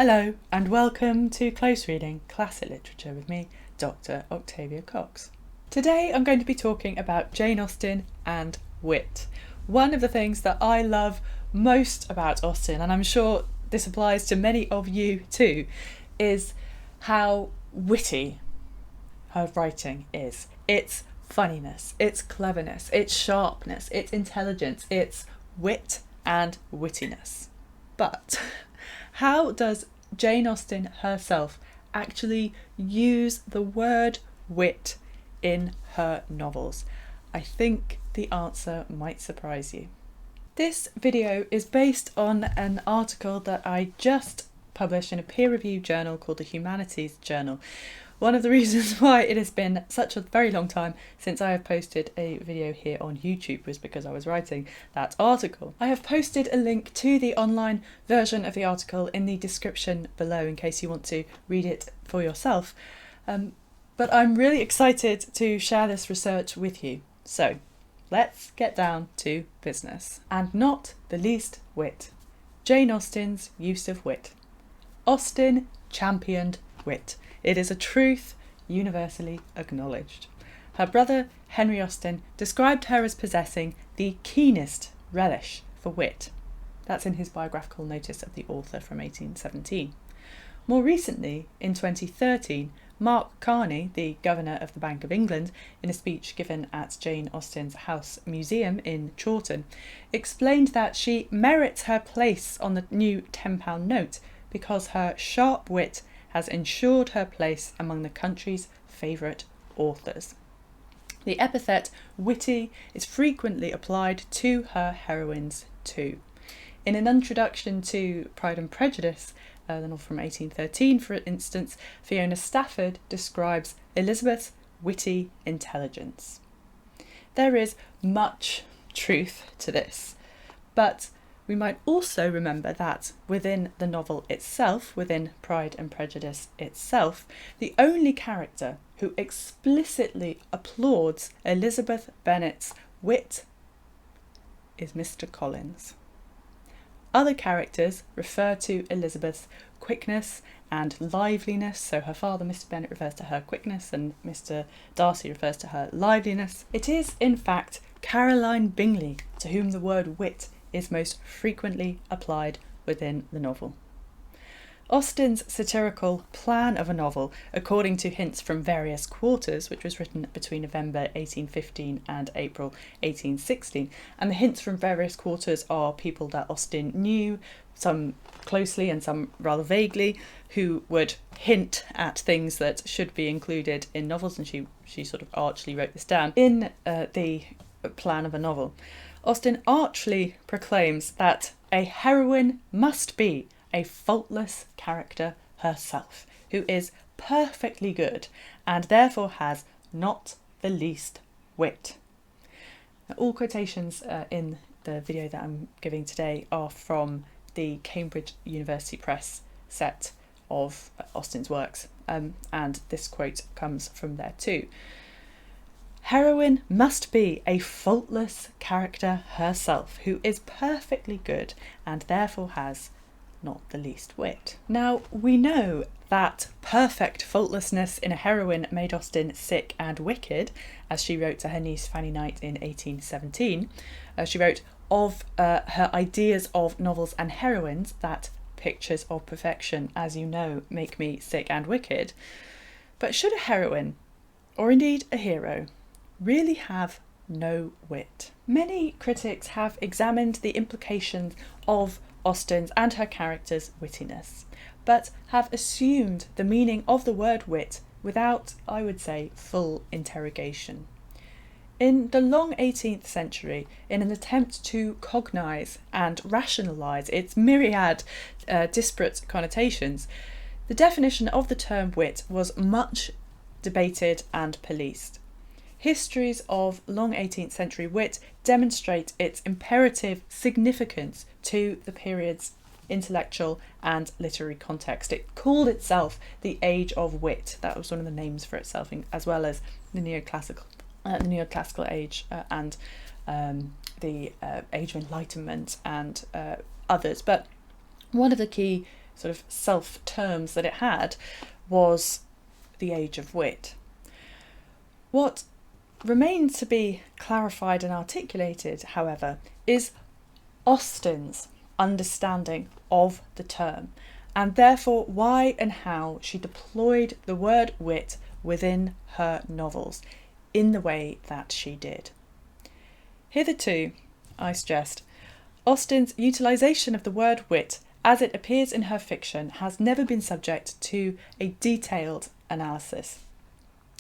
Hello and welcome to Close Reading Classic Literature with me, Dr. Octavia Cox. Today I'm going to be talking about Jane Austen and wit. One of the things that I love most about Austen, and I'm sure this applies to many of you too, is how witty her writing is. It's funniness, it's cleverness, it's sharpness, it's intelligence, it's wit and wittiness. But how does Jane Austen herself actually use the word wit in her novels? I think the answer might surprise you. This video is based on an article that I just published in a peer-reviewed journal called the Humanities journal. One of the reasons why it has been such a very long time since I have posted a video here on YouTube was because I was writing that article. I have posted a link to the online version of the article in the description below in case you want to read it for yourself. But I'm really excited to share this research with you. So let's get down to business. And not the least wit. Jane Austen's use of wit. Austen championed wit. It is a truth universally acknowledged. Her brother, Henry Austen, described her as possessing the keenest relish for wit. That's in his Biographical Notice of the author from 1817. More recently, in 2013, Mark Carney, the Governor of the Bank of England, in a speech given at Jane Austen's House Museum in Chawton, explained that she merits her place on the new £10 note because her sharp wit has ensured her place among the country's favourite authors. The epithet witty is frequently applied to her heroines too. In an introduction to Pride and Prejudice, the novel from 1813 for instance, Fiona Stafford describes Elizabeth's witty intelligence. There is much truth to this, but we might also remember that within the novel itself, within Pride and Prejudice itself, the only character who explicitly applauds Elizabeth Bennet's wit is Mr. Collins. Other characters refer to Elizabeth's quickness and liveliness, so her father, Mr. Bennet, refers to her quickness and Mr. Darcy refers to her liveliness. It is, in fact, Caroline Bingley to whom the word wit is most frequently applied within the novel. Austen's satirical plan of a novel, according to hints from various quarters, which was written between November 1815 and April 1816, and the hints from various quarters are people that Austen knew, some closely and some rather vaguely, who would hint at things that should be included in novels, and she sort of archly wrote this down in the plan of a novel. Austen archly proclaims that a heroine must be a faultless character herself, who is perfectly good and therefore has not the least wit. Now, all quotations in the video that I'm giving today are from the Cambridge University Press set of Austen's works, and this quote comes from there too. Heroine must be a faultless character herself, who is perfectly good and therefore has not the least wit. Now, we know that perfect faultlessness in a heroine made Austen sick and wicked, as she wrote to her niece Fanny Knight in 1817. She wrote of her ideas of novels and heroines that pictures of perfection, as you know, make me sick and wicked. But should a heroine, or indeed a hero, really have no wit? Many critics have examined the implications of Austen's and her character's wittiness, but have assumed the meaning of the word wit without, I would say, full interrogation. In the long 18th century, in an attempt to cognise and rationalise its myriad disparate connotations, the definition of the term wit was much debated and policed. Histories of long 18th century wit demonstrate its imperative significance to the period's intellectual and literary context. It called itself the Age of Wit. That was one of the names for itself, as well as the neoclassical age and the Age of Enlightenment and others. But one of the key sort of self-terms that it had was the age of wit. What remains to be clarified and articulated, however, is Austen's understanding of the term, and therefore why and how she deployed the word wit within her novels in the way that she did. Hitherto, I suggest, Austen's utilisation of the word wit as it appears in her fiction has never been subject to a detailed analysis.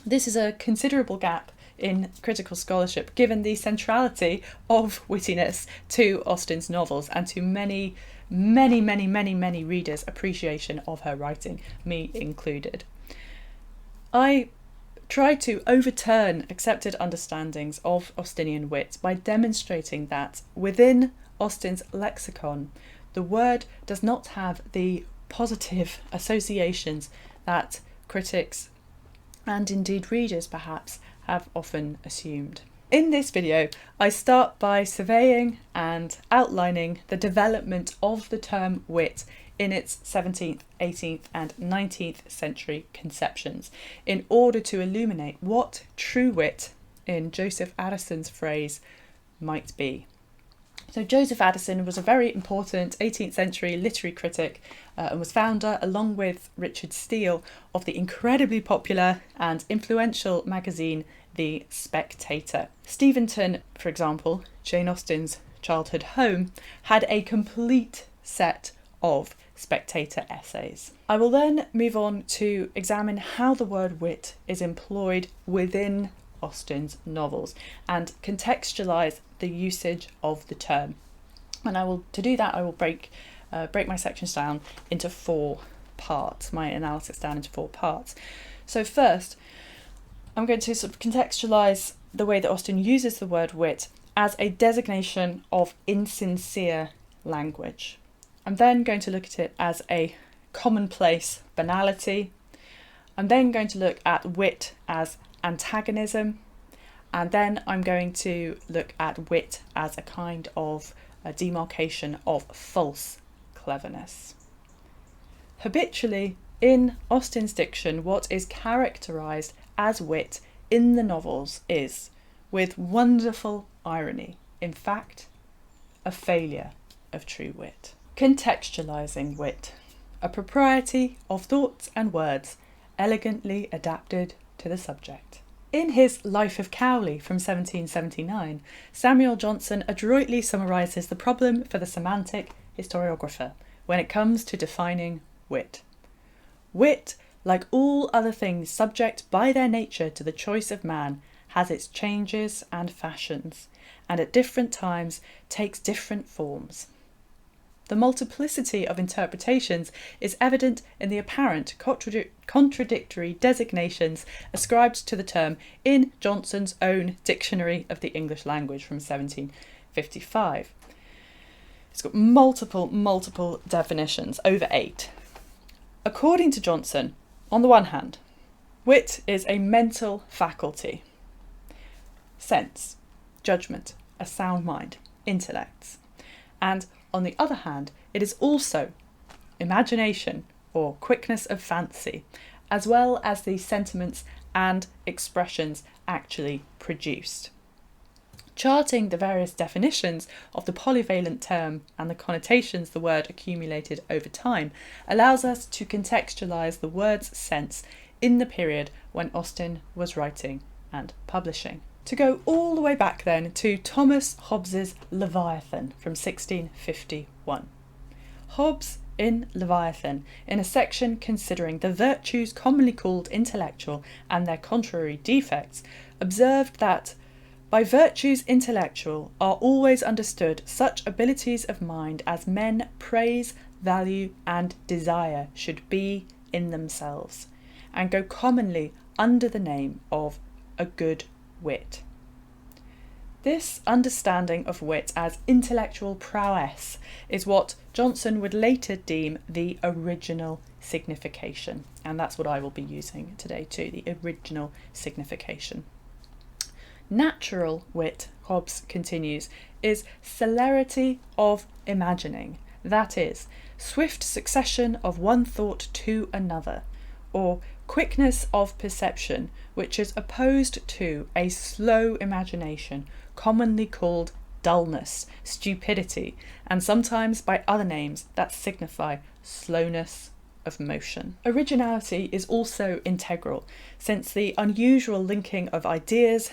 This is a considerable gap in critical scholarship, given the centrality of wittiness to Austen's novels and to many readers' appreciation of her writing, me included. I try to overturn accepted understandings of Austenian wit by demonstrating that within Austen's lexicon, the word does not have the positive associations that critics and indeed readers perhaps have often assumed. In this video, I start by surveying and outlining the development of the term wit in its 17th, 18th and 19th century conceptions in order to illuminate what true wit, in Joseph Addison's phrase, might be. So Joseph Addison was a very important 18th century literary critic and was founder, along with Richard Steele, of the incredibly popular and influential magazine The Spectator. Steventon, for example, Jane Austen's childhood home, had a complete set of Spectator essays. I will then move on to examine how the word wit is employed within Austen's novels and contextualise the usage of the term. And to do that, I will break my sections down into 4 parts, my analysis down into 4 parts. So first, I'm going to sort of contextualise the way that Austen uses the word wit as a designation of insincere language. I'm then going to look at it as a commonplace banality. I'm then going to look at wit as antagonism, and then I'm going to look at wit as a kind of a demarcation of false cleverness. Habitually, in Austen's diction, what is characterised as wit in the novels is, with wonderful irony, in fact, a failure of true wit. Contextualising wit, a propriety of thoughts and words elegantly adapted to the subject. In his Life of Cowley from 1779, Samuel Johnson adroitly summarises the problem for the semantic historiographer when it comes to defining wit. Wit, like all other things subject by their nature to the choice of man, has its changes and fashions, and at different times takes different forms. The multiplicity of interpretations is evident in the apparent contradictory designations ascribed to the term in Johnson's own Dictionary of the English Language from 1755. It's got multiple definitions, over 8. According to Johnson, on the one hand, wit is a mental faculty, sense, judgment, a sound mind, intellects, and on the other hand, it is also imagination or quickness of fancy, as well as the sentiments and expressions actually produced. Charting the various definitions of the polyvalent term and the connotations the word accumulated over time allows us to contextualise the word's sense in the period when Austen was writing and publishing. To go all the way back then to Thomas Hobbes's Leviathan from 1651. Hobbes in Leviathan, in a section considering the virtues commonly called intellectual and their contrary defects, observed that by virtues intellectual are always understood such abilities of mind as men praise, value and desire should be in themselves, and go commonly under the name of a good wit. This understanding of wit as intellectual prowess is what Johnson would later deem the original signification, and that's what I will be using today too, the original signification. Natural wit, Hobbes continues, is celerity of imagining, that is, swift succession of one thought to another, or quickness of perception, which is opposed to a slow imagination, commonly called dullness, stupidity, and sometimes by other names that signify slowness of motion. Originality is also integral, since the unusual linking of ideas,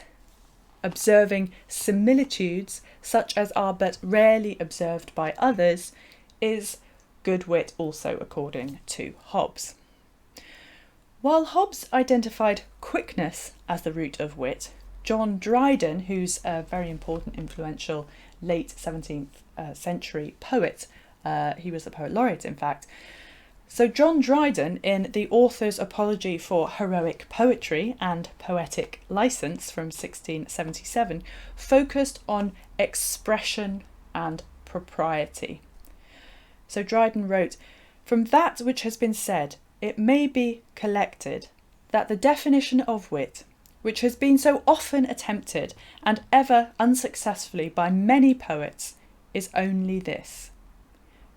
observing similitudes such as are but rarely observed by others, is good wit also, according to Hobbes. While Hobbes identified quickness as the root of wit, John Dryden, who's a very important, influential late 17th century poet, he was the poet laureate in fact, so John Dryden, in The Author's Apology for Heroic Poetry and Poetic Licence from 1677, focused on expression and propriety. So Dryden wrote, "From that which has been said, it may be collected that the definition of wit, which has been so often attempted and ever unsuccessfully by many poets, is only this,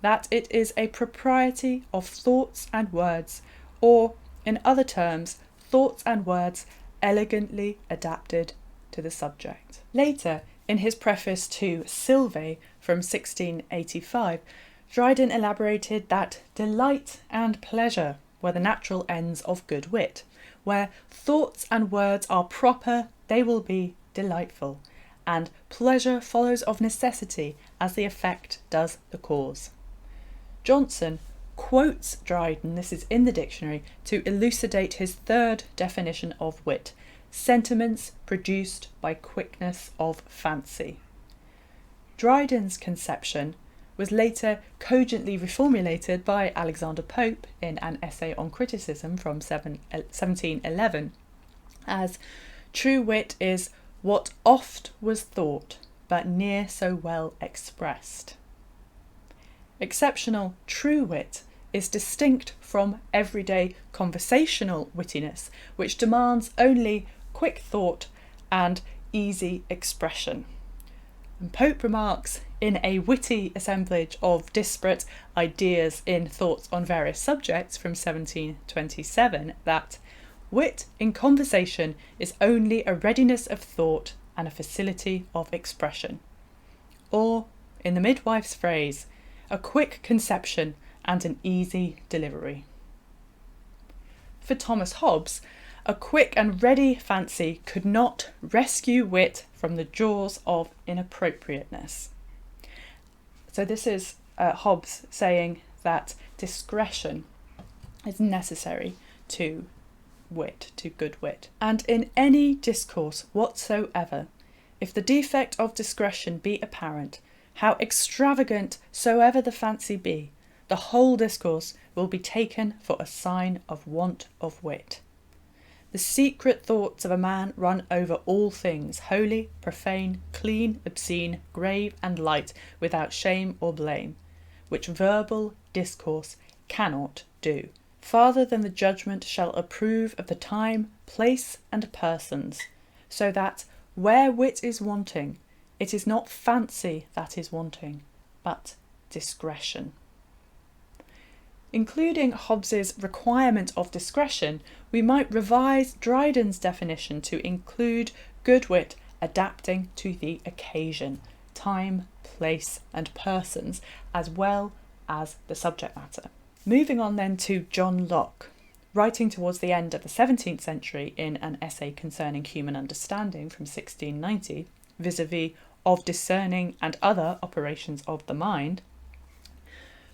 that it is a propriety of thoughts and words, or, in other terms, thoughts and words elegantly adapted to the subject." Later, in his preface to Sylvae from 1685, Dryden elaborated that delight and pleasure were the natural ends of good wit. Where thoughts and words are proper, they will be delightful, and pleasure follows of necessity as the effect does the cause. Johnson quotes Dryden, this is in the dictionary, to elucidate his third definition of wit: sentiments produced by quickness of fancy. Dryden's conception was later cogently reformulated by Alexander Pope in an essay on criticism from 1711 as true wit is what oft was thought, but ne'er so well expressed. Exceptional true wit is distinct from everyday conversational wittiness, which demands only quick thought and easy expression. And Pope remarks, in a witty assemblage of disparate ideas in Thoughts on Various Subjects from 1727, that wit in conversation is only a readiness of thought and a facility of expression. Or, in the midwife's phrase, a quick conception and an easy delivery. For Thomas Hobbes, a quick and ready fancy could not rescue wit from the jaws of inappropriateness. So this is Hobbes saying that discretion is necessary to wit, to good wit. And in any discourse whatsoever, if the defect of discretion be apparent, how extravagant soever the fancy be, the whole discourse will be taken for a sign of want of wit. The secret thoughts of a man run over all things, holy, profane, clean, obscene, grave, and light, without shame or blame, which verbal discourse cannot do. Farther than the judgment shall approve of the time, place, and persons, so that where wit is wanting, it is not fancy that is wanting, but discretion. Including Hobbes's requirement of discretion, we might revise Dryden's definition to include good wit adapting to the occasion, time, place, and persons, as well as the subject matter. Moving on then to John Locke, writing towards the end of the 17th century in an essay concerning human understanding from 1690, vis-a-vis of discerning and other operations of the mind,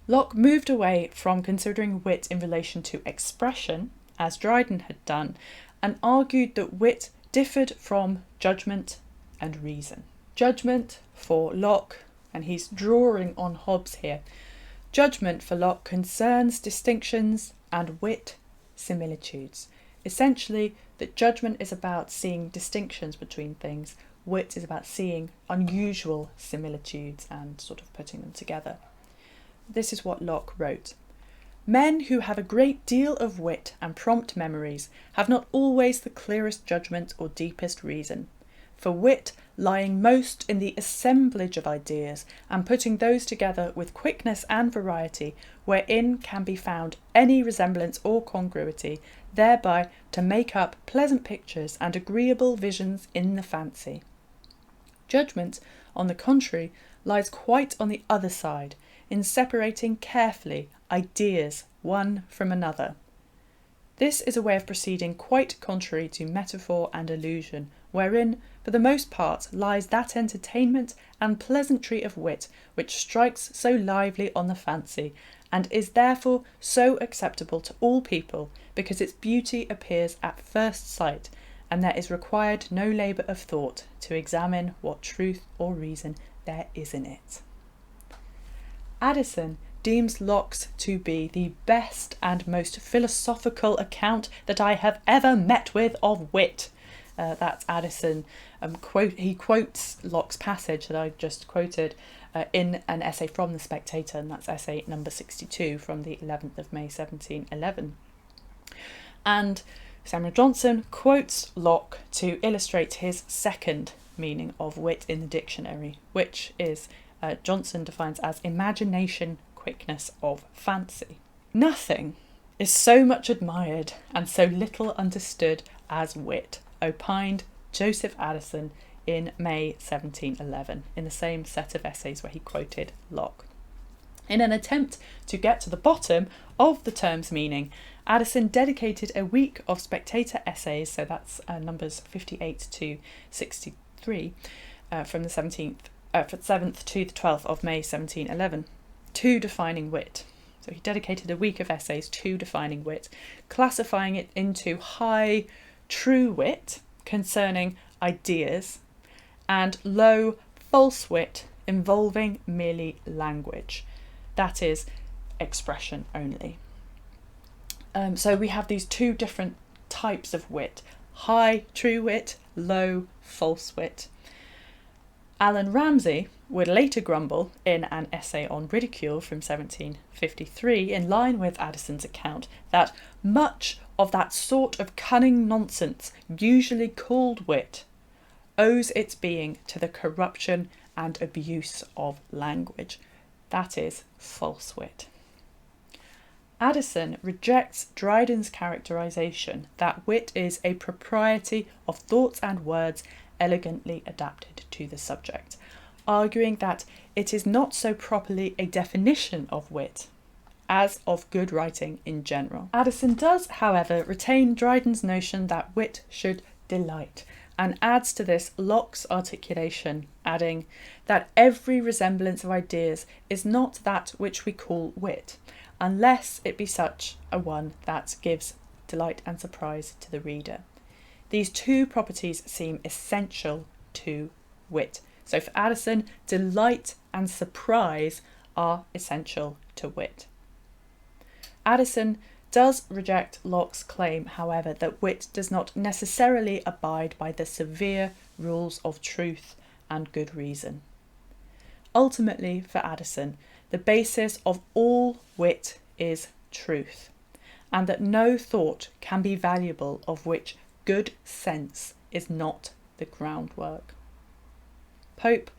Locke moved away from considering wit in relation to expression, as Dryden had done, and argued that wit differed from judgment and reason. Judgment for Locke, and he's drawing on Hobbes here, judgment for Locke concerns distinctions and wit similitudes. Essentially, that judgment is about seeing distinctions between things, wit is about seeing unusual similitudes and sort of putting them together. This is what Locke wrote. Men who have a great deal of wit and prompt memories have not always the clearest judgment or deepest reason. for wit lying most in the assemblage of ideas, and putting those together with quickness and variety, wherein can be found any resemblance or congruity, thereby to make up pleasant pictures and agreeable visions in the fancy. Judgment, on the contrary, lies quite on the other side, in separating carefully ideas one from another. This is a way of proceeding quite contrary to metaphor and allusion, wherein, for the most part, lies that entertainment and pleasantry of wit which strikes so lively on the fancy, and is therefore so acceptable to all people, because its beauty appears at first sight, and there is required no labour of thought to examine what truth or reason there is in it. Addison deems Locke's to be the best and most philosophical account that I have ever met with of wit. That's Addison. He quotes Locke's passage that I just quoted in an essay from The Spectator, and that's essay number 62 from the 11th of May 1711. And Samuel Johnson quotes Locke to illustrate his second meaning of wit in the dictionary, which is Johnson defines as imagination, quickness of fancy. Nothing is so much admired and so little understood as wit, opined Joseph Addison in May 1711, in the same set of essays where he quoted Locke. In an attempt to get to the bottom of the term's meaning, Addison dedicated a week of Spectator essays, so that's numbers 58 to 63, from the 7th to the 12th of May 1711, to defining wit. So he dedicated a week of essays to defining wit, classifying it into high, true wit concerning ideas, and low, false wit involving merely language, that is, expression only. So we have these two different types of wit: high, true wit, low, false wit. Alan Ramsay would later grumble in an essay on ridicule from 1753, in line with Addison's account, that much of that sort of cunning nonsense usually called wit owes its being to the corruption and abuse of language, that is, false wit. Addison rejects Dryden's characterisation that wit is a propriety of thoughts and words elegantly adapted to the subject, arguing that it is not so properly a definition of wit as of good writing in general. Addison does, however, retain Dryden's notion that wit should delight, and adds to this Locke's articulation, adding that every resemblance of ideas is not that which we call wit, unless it be such a one that gives delight and surprise to the reader. These two properties seem essential to wit. So for Addison, delight and surprise are essential to wit. Addison does reject Locke's claim, however, that wit does not necessarily abide by the severe rules of truth and good reason. Ultimately, for Addison, the basis of all wit is truth, and that no thought can be valuable of which good sense is not the groundwork. Pope,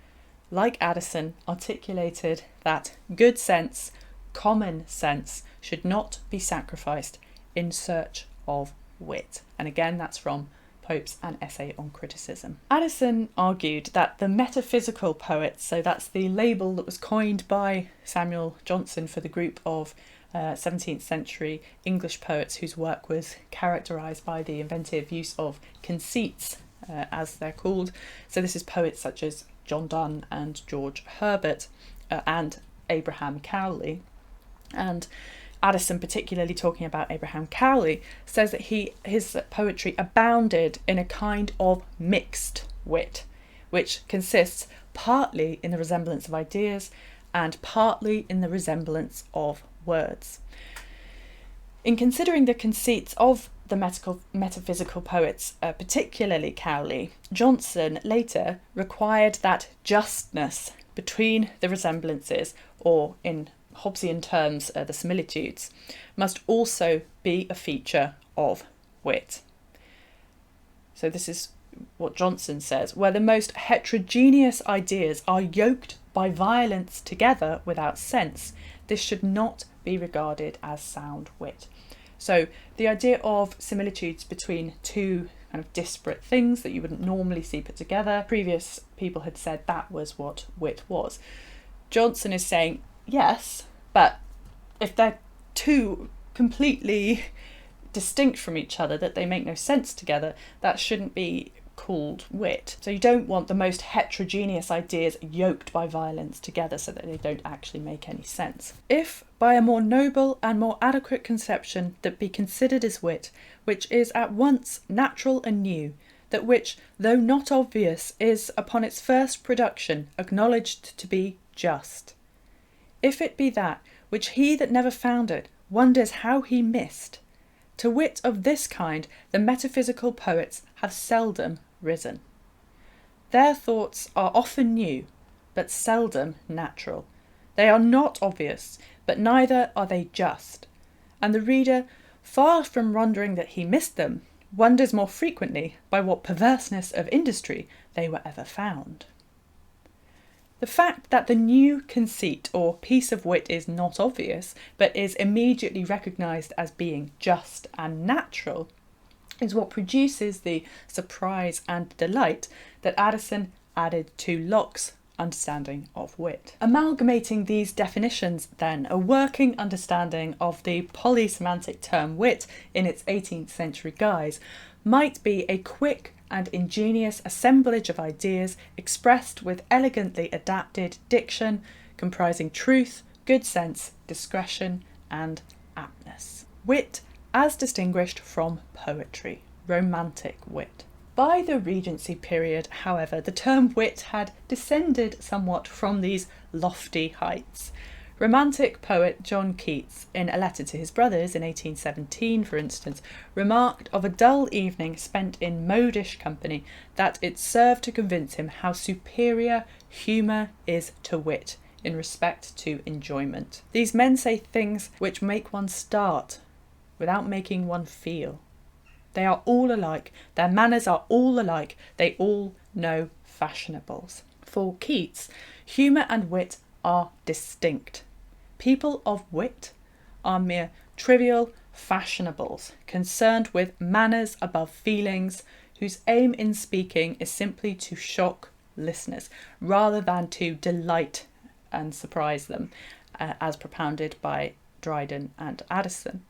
like Addison, articulated that good sense, common sense, should not be sacrificed in search of wit. And again, that's from Pope's An Essay on Criticism. Addison argued that the metaphysical poets, so that's the label that was coined by Samuel Johnson for the group of 17th century English poets whose work was characterised by the inventive use of conceits, as they're called. So this is poets such as John Donne and George Herbert and Abraham Cowley. And Addison, particularly talking about Abraham Cowley, says that his poetry abounded in a kind of mixed wit, which consists partly in the resemblance of ideas and partly in the resemblance of words. In considering the conceits of the metaphysical poets, particularly Cowley, Johnson later required that justness between the resemblances, or in Hobbesian terms, the similitudes, must also be a feature of wit. So this is what Johnson says, where the most heterogeneous ideas are yoked by violence together without sense, this should not be regarded as sound wit. So the idea of similitudes between two kind of disparate things that you wouldn't normally see put together, previous people had said that was what wit was. Johnson is saying, yes, but if they're two completely distinct from each other, that they make no sense together, that shouldn't be called wit. So you don't want the most heterogeneous ideas yoked by violence together so that they don't actually make any sense. If by a more noble and more adequate conception that be considered as wit, which is at once natural and new, that which, though not obvious, is upon its first production acknowledged to be just. If it be that which he that never found it wonders how he missed, to wit of this kind the metaphysical poets have seldom risen. Their thoughts are often new, but seldom natural. They are not obvious, but neither are they just. And the reader, far from wondering that he missed them, wonders more frequently by what perverseness of industry they were ever found. The fact that the new conceit or piece of wit is not obvious, but is immediately recognised as being just and natural, is what produces the surprise and delight that Addison added to Locke's understanding of wit. Amalgamating these definitions, then, a working understanding of the polysemantic term wit in its 18th century guise might be a quick and ingenious assemblage of ideas expressed with elegantly adapted diction, comprising truth, good sense, discretion, and aptness. Wit as distinguished from poetry, romantic wit. By the Regency period, however, the term wit had descended somewhat from these lofty heights. Romantic poet John Keats, in a letter to his brothers in 1817, for instance, remarked of a dull evening spent in modish company that it served to convince him how superior humour is to wit in respect to enjoyment. These men say things which make one start without making one feel. They are all alike, their manners are all alike, they all know fashionables. For Keats, humour and wit are distinct. People of wit are mere trivial fashionables, concerned with manners above feelings, whose aim in speaking is simply to shock listeners, rather than to delight and surprise them, as propounded by Dryden and Addison.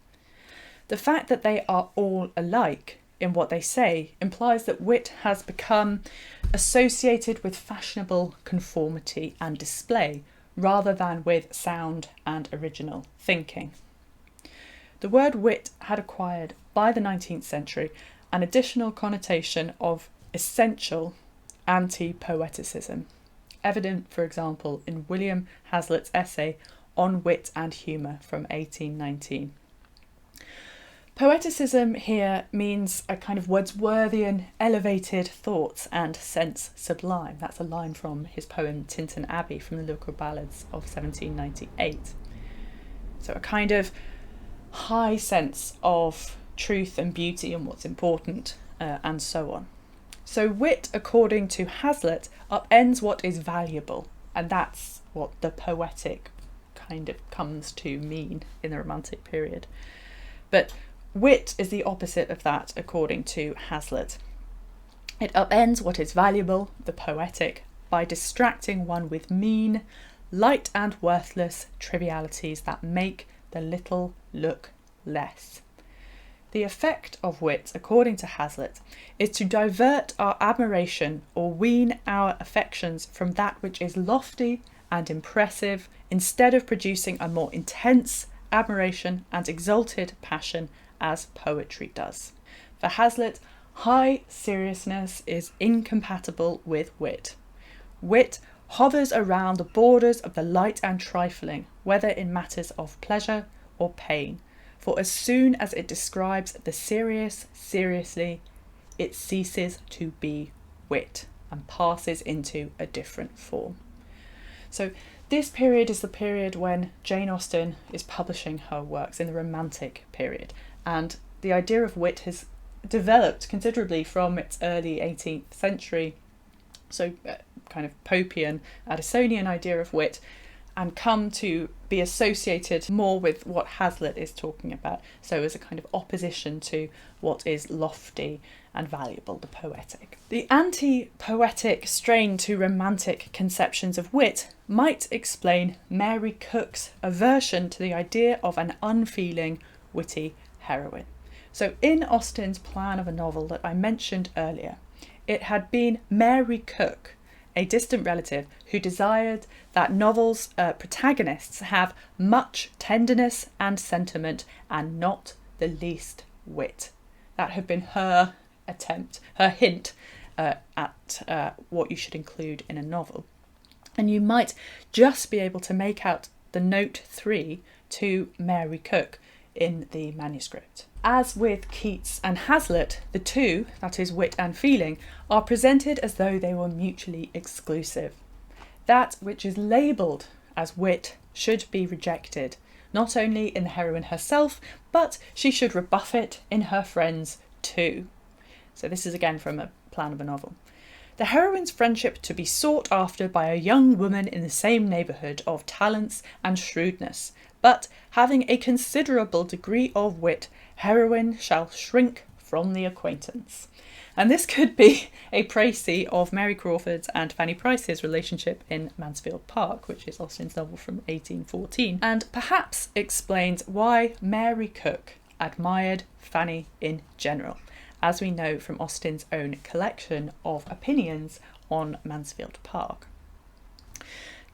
The fact that they are all alike in what they say implies that wit has become associated with fashionable conformity and display, rather than with sound and original thinking. The word wit had acquired, by the 19th century, an additional connotation of essential anti-poeticism, evident, for example, in William Hazlitt's essay On Wit and Humour from 1819. Poeticism here means a kind of Wordsworthian elevated thoughts and sense sublime. That's a line from his poem Tintern Abbey from the Lyrical Ballads of 1798. So a kind of high sense of truth and beauty and what's important and so on. So wit, according to Hazlitt, upends what is valuable, and that's what the poetic kind of comes to mean in the Romantic period. But wit is the opposite of that, according to Hazlitt. It upends what is valuable, the poetic, by distracting one with mean, light and worthless trivialities that make the little look less. The effect of wit, according to Hazlitt, is to divert our admiration or wean our affections from that which is lofty and impressive, instead of producing a more intense admiration and exalted passion as poetry does. For Hazlitt, high seriousness is incompatible with wit. Wit hovers around the borders of the light and trifling, whether in matters of pleasure or pain, for as soon as it describes the serious seriously, it ceases to be wit and passes into a different form. So this period is the period when Jane Austen is publishing her works in the Romantic period, and the idea of wit has developed considerably from its early 18th century, so kind of Popian, Addisonian idea of wit, and come to be associated more with what Hazlitt is talking about, so as a kind of opposition to what is lofty and valuable, the poetic. The anti-poetic strain to romantic conceptions of wit might explain Mary Cook's aversion to the idea of an unfeeling, witty heroine. So in Austen's plan of a novel that I mentioned earlier, it had been Mary Cook, a distant relative, who desired that novels' protagonists have much tenderness and sentiment and not the least wit. That had been her attempt, her hint at what you should include in a novel. And you might just be able to make out the note 3 to Mary Cook in the manuscript. As with Keats and Hazlitt, the two, that is wit and feeling, are presented as though they were mutually exclusive. That which is labelled as wit should be rejected, not only in the heroine herself, but she should rebuff it in her friends too. So this is again from a plan of a novel. The heroine's friendship to be sought after by a young woman in the same neighbourhood of talents and shrewdness, but having a considerable degree of wit, heroine shall shrink from the acquaintance. And this could be a précis of Mary Crawford's and Fanny Price's relationship in Mansfield Park, which is Austen's novel from 1814, and perhaps explains why Mary Cook admired Fanny in general, as we know from Austen's own collection of opinions on Mansfield Park.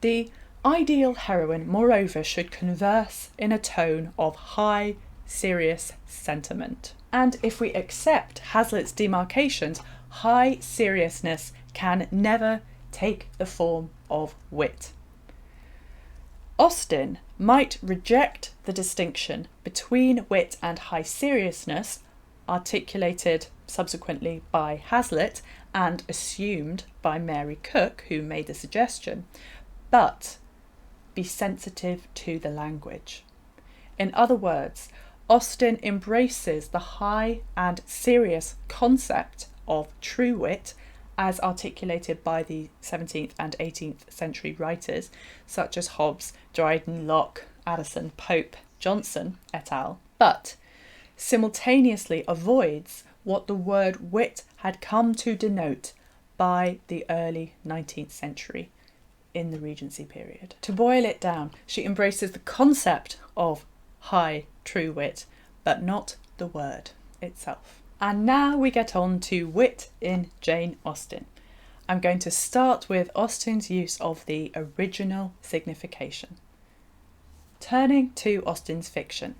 The ideal heroine, moreover, should converse in a tone of high, serious sentiment. And if we accept Hazlitt's demarcations, high seriousness can never take the form of wit. Austen might reject the distinction between wit and high seriousness, articulated subsequently by Hazlitt and assumed by Mary Cook, who made the suggestion, but be sensitive to the language. In other words, Austen embraces the high and serious concept of true wit as articulated by the 17th and 18th century writers such as Hobbes, Dryden, Locke, Addison, Pope, Johnson et al., but simultaneously avoids what the word wit had come to denote by the early 19th century in the Regency period. To boil it down, she embraces the concept of high true wit, but not the word itself. And now we get on to wit in Jane Austen. I'm going to start with Austen's use of the original signification. Turning to Austen's fiction.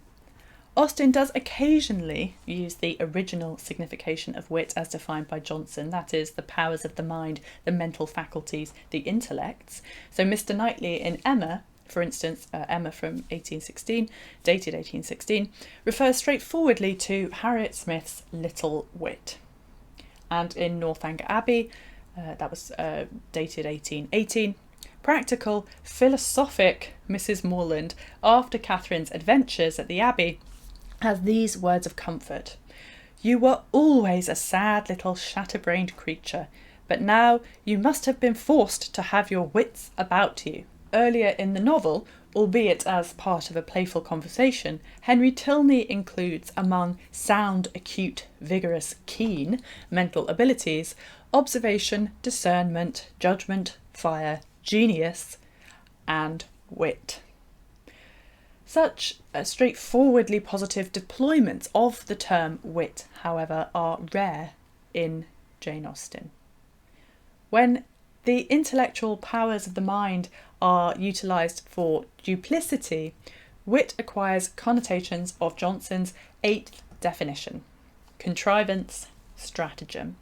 Austen does occasionally use the original signification of wit as defined by Johnson, that is, the powers of the mind, the mental faculties, the intellects. So Mr. Knightley in Emma, for instance, Emma from 1816, dated 1816, refers straightforwardly to Harriet Smith's little wit. And in Northanger Abbey, that was dated 1818, practical, philosophic Mrs. Morland, after Catherine's adventures at the Abbey, has these words of comfort. You were always a sad little shatterbrained creature, but now you must have been forced to have your wits about you. Earlier in the novel, albeit as part of a playful conversation, Henry Tilney includes among sound, acute, vigorous, keen mental abilities observation, discernment, judgment, fire, genius, and wit. Such straightforwardly positive deployments of the term wit, however, are rare in Jane Austen. When the intellectual powers of the mind are utilised for duplicity, wit acquires connotations of Johnson's 8th definition: contrivance, stratagem.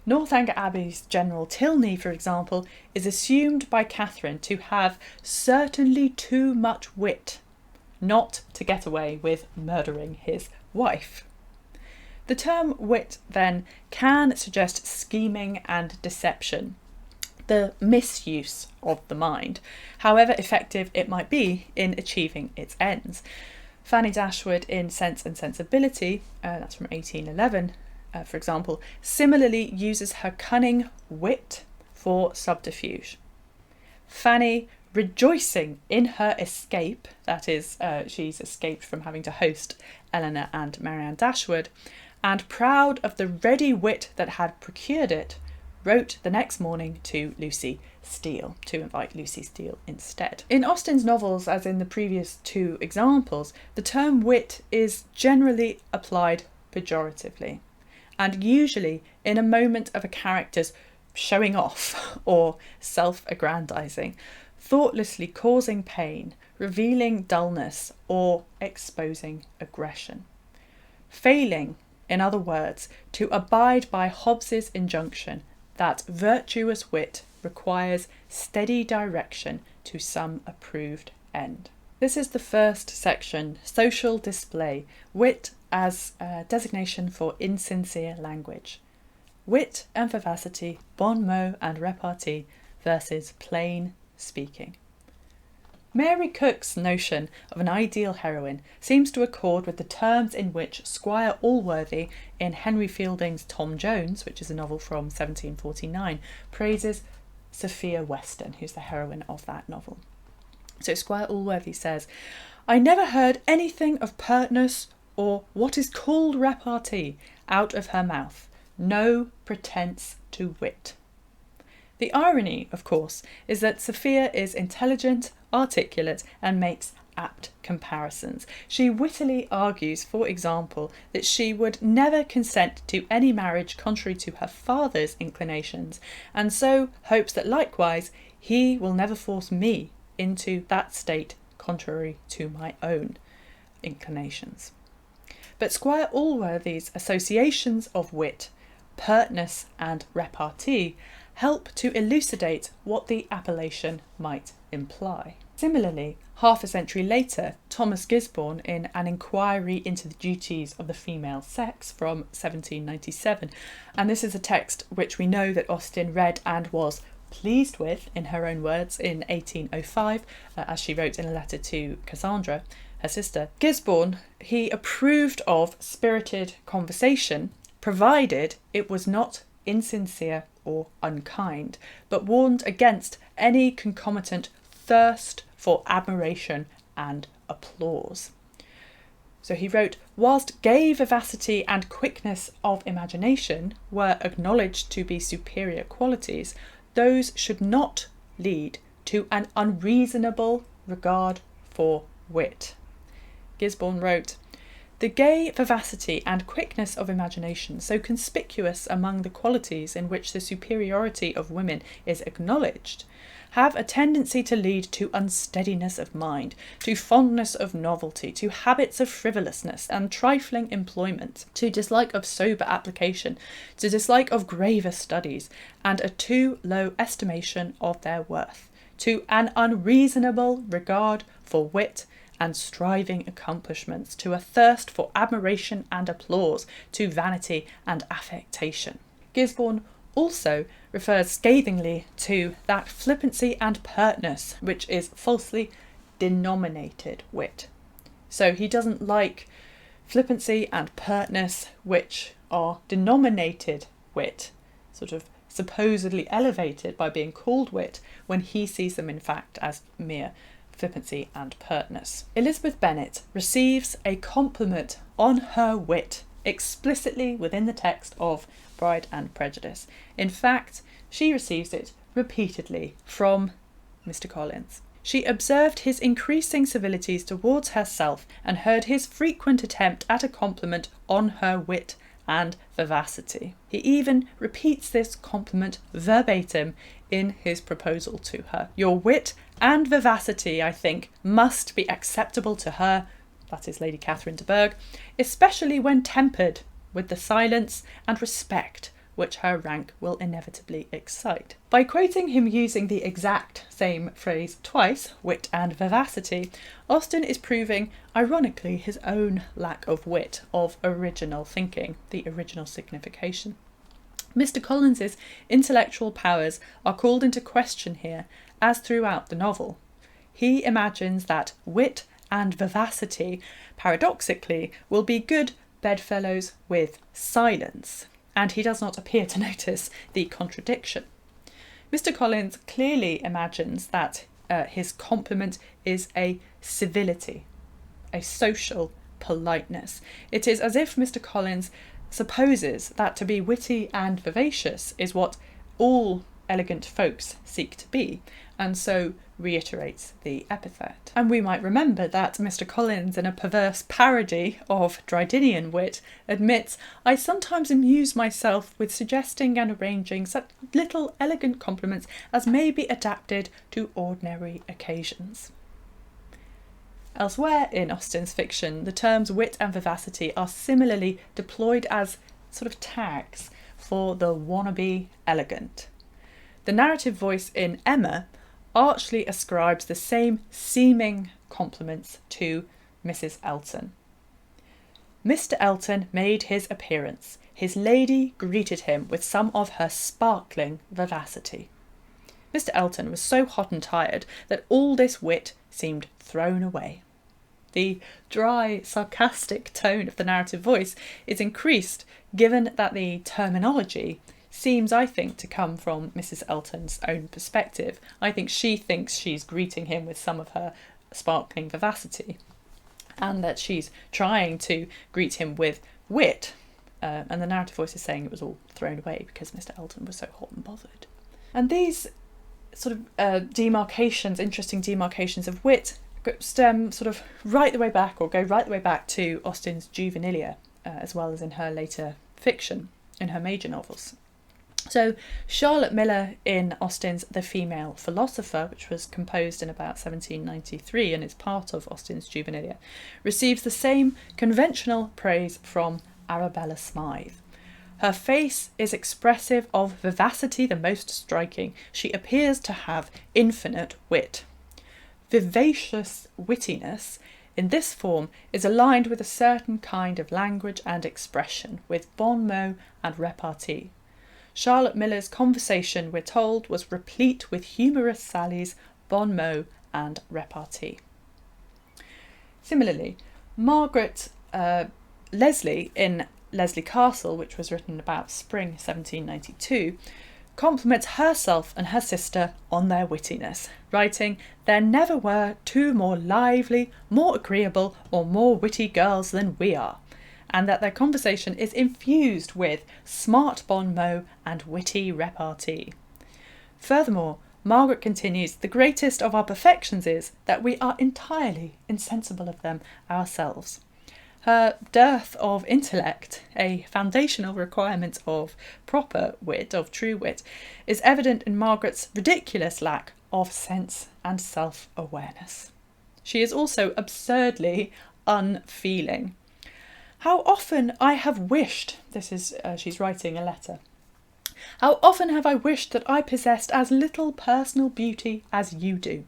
Northanger Abbey's General Tilney, for example, is assumed by Catherine to have certainly too much wit, not to get away with murdering his wife. The term wit, then, can suggest scheming and deception, the misuse of the mind, however effective it might be in achieving its ends. Fanny Dashwood in Sense and Sensibility, that's from 1811, for example, similarly uses her cunning wit for subterfuge. Fanny, rejoicing in her escape, that is, she's escaped from having to host Eleanor and Marianne Dashwood, and proud of the ready wit that had procured it, wrote the next morning to Lucy Steele, to invite Lucy Steele instead. In Austen's novels, as in the previous two examples, the term wit is generally applied pejoratively, and usually in a moment of a character's showing off or self-aggrandizing, thoughtlessly causing pain, revealing dullness, or exposing aggression. Failing, in other words, to abide by Hobbes's injunction that virtuous wit requires steady direction to some approved end. This is the first section, social display, wit as a designation for insincere language. Wit and vivacity, bon mot and repartee versus plain speaking. Mary Cook's notion of an ideal heroine seems to accord with the terms in which Squire Allworthy in Henry Fielding's Tom Jones, which is a novel from 1749, praises Sophia Weston, who's the heroine of that novel. So Squire Allworthy says, "I never heard anything of pertness or what is called repartee out of her mouth, no pretence to wit." The irony, of course, is that Sophia is intelligent, articulate, and makes apt comparisons. She wittily argues, for example, that she would never consent to any marriage contrary to her father's inclinations, and so hopes that likewise he will never force me into that state contrary to my own inclinations. But Squire Allworthy's associations of wit, pertness, and repartee help to elucidate what the appellation might imply. Similarly, half a century later, Thomas Gisborne in An Inquiry into the Duties of the Female Sex from 1797, and this is a text which we know that Austen read and was pleased with, in her own words, in 1805, as she wrote in a letter to Cassandra, her sister. Gisborne, he approved of spirited conversation, provided it was not insincere or unkind, but warned against any concomitant thirst for admiration and applause. So he wrote, whilst gay vivacity and quickness of imagination were acknowledged to be superior qualities, those should not lead to an unreasonable regard for wit. Gisborne wrote, "The gay vivacity and quickness of imagination, so conspicuous among the qualities in which the superiority of women is acknowledged, have a tendency to lead to unsteadiness of mind, to fondness of novelty, to habits of frivolousness and trifling employment, to dislike of sober application, to dislike of graver studies, and a too low estimation of their worth, to an unreasonable regard for wit and striving accomplishments, to a thirst for admiration and applause, to vanity and affectation." Gisborne also refers scathingly to that flippancy and pertness which is falsely denominated wit. So he doesn't like flippancy and pertness which are denominated wit, sort of supposedly elevated by being called wit, when he sees them in fact as mere flippancy and pertness. Elizabeth Bennet receives a compliment on her wit explicitly within the text of Pride and Prejudice. In fact, she receives it repeatedly from Mr. Collins. She observed his increasing civilities towards herself and heard his frequent attempt at a compliment on her wit and vivacity. He even repeats this compliment verbatim in his proposal to her. "Your wit and vivacity, I think, must be acceptable to her," that is Lady Catherine de Bourgh, "especially when tempered with the silence and respect which her rank will inevitably excite." By quoting him using the exact same phrase twice, wit and vivacity, Austen is proving, ironically, his own lack of wit, of original thinking, the original signification. Mr. Collins's intellectual powers are called into question here, as throughout the novel. He imagines that wit and vivacity, paradoxically, will be good bedfellows with silence, and he does not appear to notice the contradiction. Mr. Collins clearly imagines that his compliment is a civility, a social politeness. It is as if Mr. Collins supposes that to be witty and vivacious is what all elegant folks seek to be, and so reiterates the epithet. And we might remember that Mr. Collins, in a perverse parody of Drydennian wit, admits, "I sometimes amuse myself with suggesting and arranging such little elegant compliments as may be adapted to ordinary occasions." Elsewhere in Austen's fiction, the terms wit and vivacity are similarly deployed as sort of tags for the wannabe elegant. The narrative voice in Emma archly ascribes the same seeming compliments to Mrs. Elton. Mr. Elton made his appearance. His lady greeted him with some of her sparkling vivacity. Mr. Elton was so hot and tired that all this wit seemed thrown away. The dry, sarcastic tone of the narrative voice is increased given that the terminology seems, I think, to come from Mrs. Elton's own perspective. I think she thinks she's greeting him with some of her sparkling vivacity, and that she's trying to greet him with wit, and the narrative voice is saying it was all thrown away because Mr. Elton was so hot and bothered. And these sort of demarcations, interesting demarcations of wit, stem sort of right the way back, or go right the way back to Austen's juvenilia, as well as in her later fiction, in her major novels. So Charlotte Miller in Austen's The Female Philosopher, which was composed in about 1793 and is part of Austen's juvenilia, receives the same conventional praise from Arabella Smythe. Her face is expressive of vivacity the most striking. She appears to have infinite wit. Vivacious wittiness in this form is aligned with a certain kind of language and expression, with bon mot and repartee. Charlotte Miller's conversation, we're told, was replete with humorous sallies, bon mot and repartee. Similarly, Margaret Leslie in Leslie Castle, which was written about spring 1792, compliments herself and her sister on their wittiness, writing, "There never were two more lively, more agreeable, or more witty girls than we are," and that their conversation is infused with smart bon mot and witty repartee. Furthermore, Margaret continues, "The greatest of our perfections is that we are entirely insensible of them ourselves." Her dearth of intellect, a foundational requirement of proper wit, of true wit, is evident in Margaret's ridiculous lack of sense and self-awareness. She is also absurdly unfeeling. "How often I have wished," this is, she's writing a letter, "how often have I wished that I possessed as little personal beauty as you do.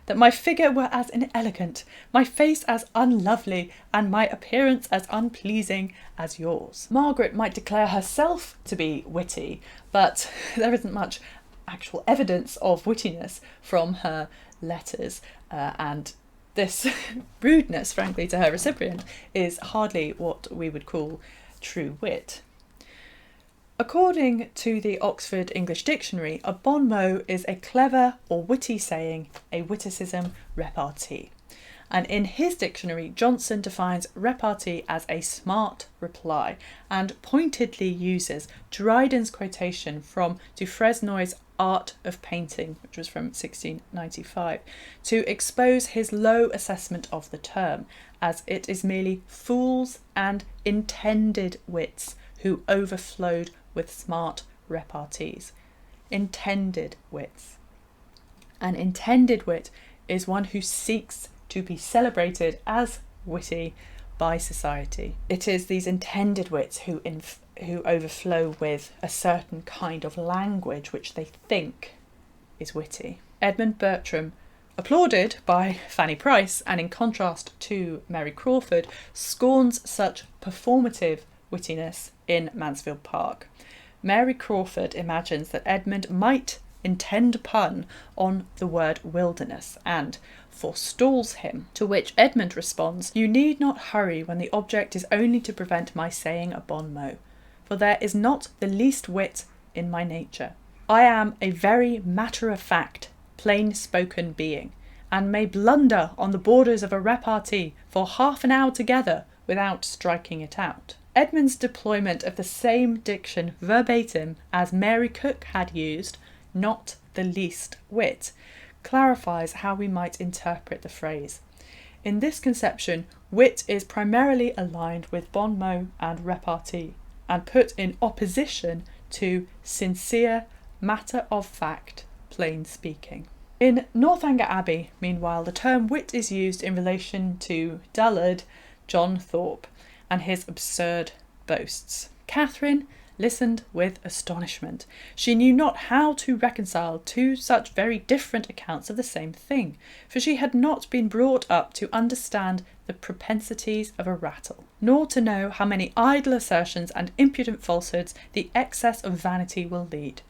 That my figure were as inelegant, my face as unlovely, and my appearance as unpleasing as yours." Margaret might declare herself to be witty, but there isn't much actual evidence of wittiness from her letters, and this rudeness, frankly, to her recipient is hardly what we would call true wit. According to the Oxford English Dictionary, a bon mot is a clever or witty saying, a witticism, repartee. And in his dictionary, Johnson defines repartee as a smart reply and pointedly uses Dryden's quotation from Dufresnoy's Art of Painting, which was from 1695, to expose his low assessment of the term, as it is merely fools and intended wits who overflowed with smart repartees. Intended wits. An intended wit is one who seeks to be celebrated as witty by society. It is these intended wits who overflow with a certain kind of language which they think is witty. Edmund Bertram, applauded by Fanny Price, and in contrast to Mary Crawford, scorns such performative wittiness in Mansfield Park. Mary Crawford imagines that Edmund might intend pun on the word wilderness and, forestalls him, to which Edmund responds, "You need not hurry when the object is only to prevent my saying a bon mot, for there is not the least wit in my nature. I am a very matter-of-fact, plain-spoken being, and may blunder on the borders of a repartee for half an hour together without striking it out." Edmund's deployment of the same diction verbatim as Mary Cook had used, "not the least wit," clarifies how we might interpret the phrase. In this conception, wit is primarily aligned with bon mot and repartee, and put in opposition to sincere, matter-of-fact, plain speaking. In Northanger Abbey, meanwhile, the term wit is used in relation to dullard John Thorpe and his absurd boasts. Catherine listened with astonishment. She knew not how to reconcile two such very different accounts of the same thing, for she had not been brought up to understand the propensities of a rattle, nor to know how many idle assertions and impudent falsehoods the excess of vanity will lead.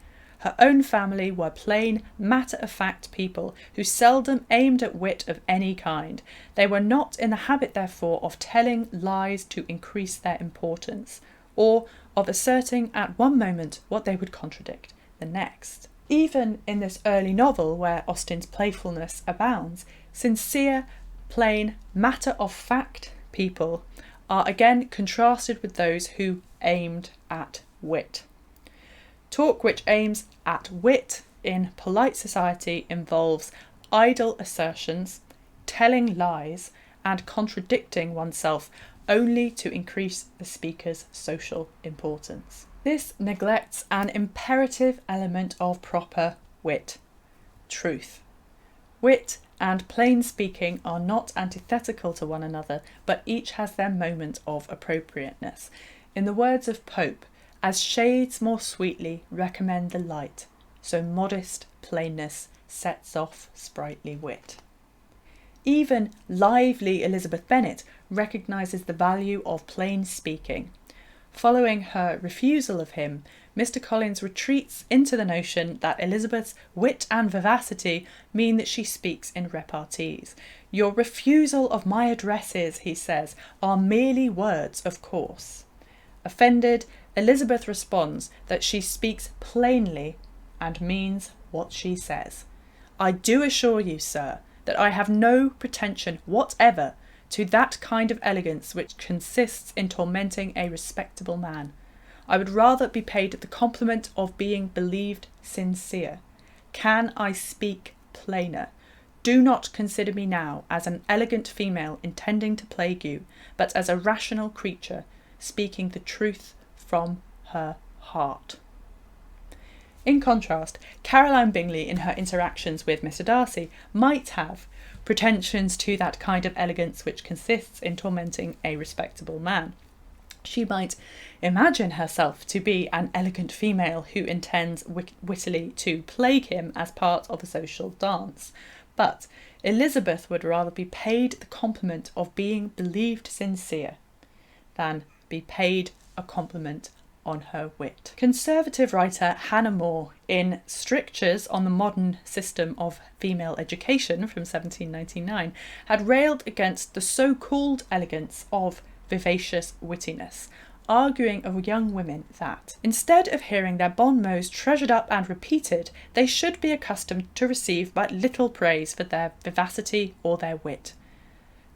Her own family were plain, matter-of-fact people who seldom aimed at wit of any kind. They were not in the habit, therefore, of telling lies to increase their importance, or of asserting at one moment what they would contradict the next. Even in this early novel, where Austen's playfulness abounds, sincere, plain, matter-of-fact people are again contrasted with those who aimed at wit. Talk which aims at wit in polite society involves idle assertions, telling lies, and contradicting oneself only to increase the speaker's social importance. This neglects an imperative element of proper wit: truth. Wit and plain speaking are not antithetical to one another, but each has their moment of appropriateness. In the words of Pope, "As shades more sweetly recommend the light, so modest plainness sets off sprightly wit." Even lively Elizabeth Bennet recognises the value of plain speaking. Following her refusal of him, Mr. Collins retreats into the notion that Elizabeth's wit and vivacity mean that she speaks in repartees. "Your refusal of my addresses," he says, "are merely words, of course." Offended, Elizabeth responds that she speaks plainly and means what she says. "I do assure you, sir, that I have no pretension whatever to that kind of elegance which consists in tormenting a respectable man. I would rather be paid the compliment of being believed sincere. Can I speak plainer? Do not consider me now as an elegant female intending to plague you, but as a rational creature, speaking the truth from her heart." In contrast, Caroline Bingley, in her interactions with Mr. Darcy, might have pretensions to that kind of elegance which consists in tormenting a respectable man. She might imagine herself to be an elegant female who intends wittily to plague him as part of a social dance, but Elizabeth would rather be paid the compliment of being believed sincere than be paid a compliment on her wit. Conservative writer Hannah More, in Strictures on the Modern System of Female Education from 1799, had railed against the so-called elegance of vivacious wittiness, arguing of young women that, instead of hearing their bon mots treasured up and repeated, they should be accustomed to receive but little praise for their vivacity or their wit,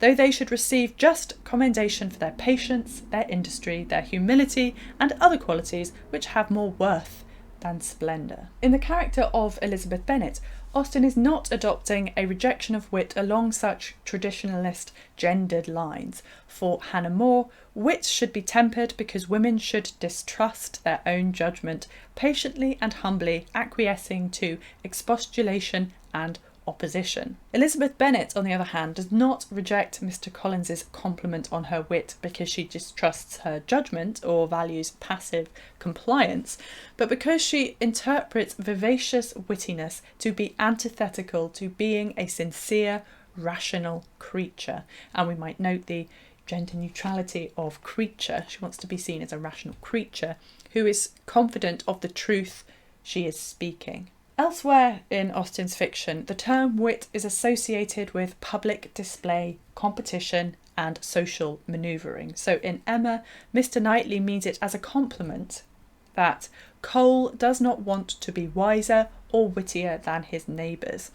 though they should receive just commendation for their patience, their industry, their humility, and other qualities which have more worth than splendour. In the character of Elizabeth Bennet, Austen is not adopting a rejection of wit along such traditionalist gendered lines. For Hannah More, wit should be tempered because women should distrust their own judgment, patiently and humbly acquiescing to expostulation and opposition. Elizabeth Bennet, on the other hand, does not reject Mr. Collins's compliment on her wit because she distrusts her judgment or values passive compliance, but because she interprets vivacious wittiness to be antithetical to being a sincere, rational creature. And we might note the gender neutrality of creature. She wants to be seen as a rational creature who is confident of the truth she is speaking. Elsewhere in Austen's fiction, the term wit is associated with public display, competition, and social manoeuvring. So in Emma, Mr. Knightley means it as a compliment that Cole does not want to be wiser or wittier than his neighbours,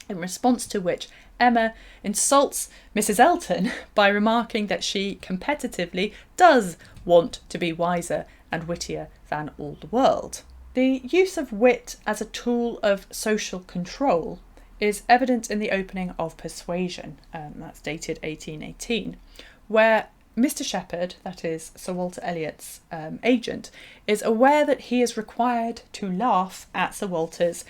in response to which Emma insults Mrs. Elton by remarking that she competitively does want to be wiser and wittier than all the world. The use of wit as a tool of social control is evident in the opening of Persuasion, that's dated 1818, where Mr. Shepherd, that is Sir Walter Elliot's agent, is aware that he is required to laugh at Sir Walter's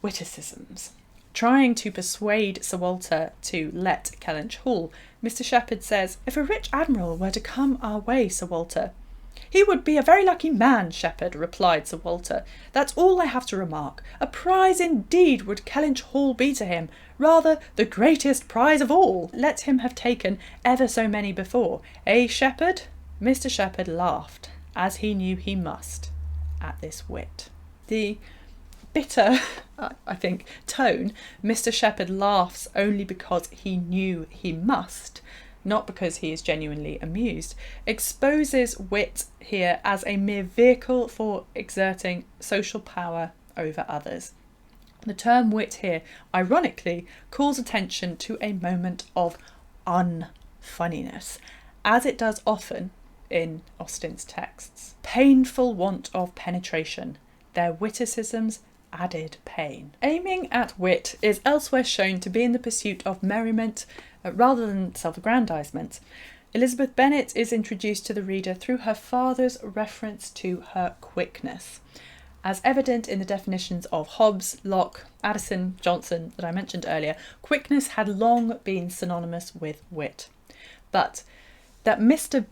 witticisms. Trying to persuade Sir Walter to let Kellynch Hall, Mr. Shepherd says, "If a rich admiral were to come our way, Sir Walter—" "He would be a very lucky man, Shepherd," replied Sir Walter. "That's all I have to remark. A prize indeed would Kellynch Hall be to him, rather the greatest prize of all. Let him have taken ever so many before. Eh, Shepherd?" Mr. Shepherd laughed, as he knew he must, at this wit. The bitter, I think, tone, "Mr. Shepherd laughs only because he knew he must," not because he is genuinely amused, exposes wit here as a mere vehicle for exerting social power over others. The term wit here, ironically, calls attention to a moment of unfunniness, as it does often in Austen's texts. Painful want of penetration, their witticisms added pain. Aiming at wit is elsewhere shown to be in the pursuit of merriment rather than self-aggrandisement. Elizabeth Bennet is introduced to the reader through her father's reference to her quickness. As evident in the definitions of Hobbes, Locke, Addison, Johnson that I mentioned earlier, quickness had long been synonymous with wit. But that Mr.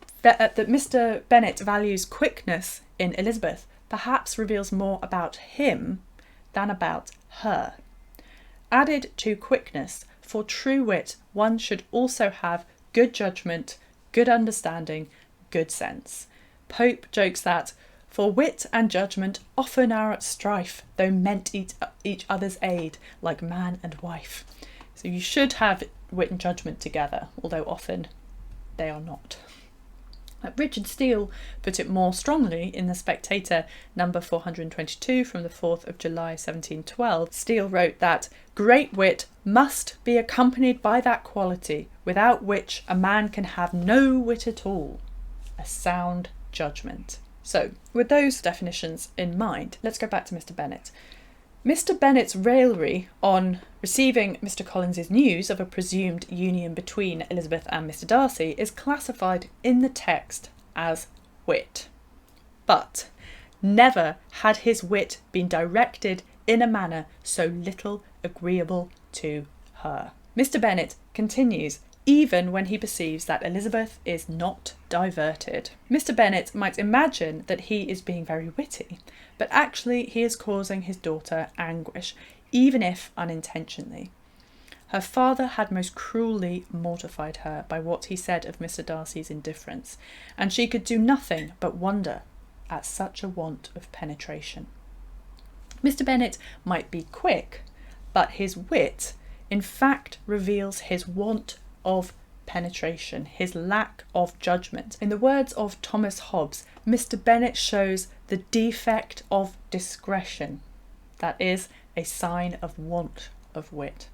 Bennet values quickness in Elizabeth perhaps reveals more about him than about her. Added to quickness, for true wit, one should also have good judgment, good understanding, good sense. Pope jokes that, "For wit and judgment often are at strife, though meant each other's aid, like man and wife." So you should have wit and judgment together, although often they are not. Richard Steele put it more strongly in The Spectator, number 422 from the 4th of July 1712. Steele wrote that "great wit must be accompanied by that quality without which a man can have no wit at all, a sound judgment." So, with those definitions in mind, let's go back to Mr. Bennet. Mr. Bennet's raillery on receiving Mr. Collins's news of a presumed union between Elizabeth and Mr. Darcy is classified in the text as wit. But never had his wit been directed in a manner so little agreeable to her. Mr. Bennet continues even when he perceives that Elizabeth is not diverted. Mr. Bennet might imagine that he is being very witty, but actually he is causing his daughter anguish, even if unintentionally. Her father had most cruelly mortified her by what he said of Mr. Darcy's indifference, and she could do nothing but wonder at such a want of penetration. Mr. Bennet might be quick, but his wit, in fact, reveals his want of penetration, his lack of judgment. In the words of Thomas Hobbes, Mr. Bennet shows the defect of discretion, that is, a sign of want of wit.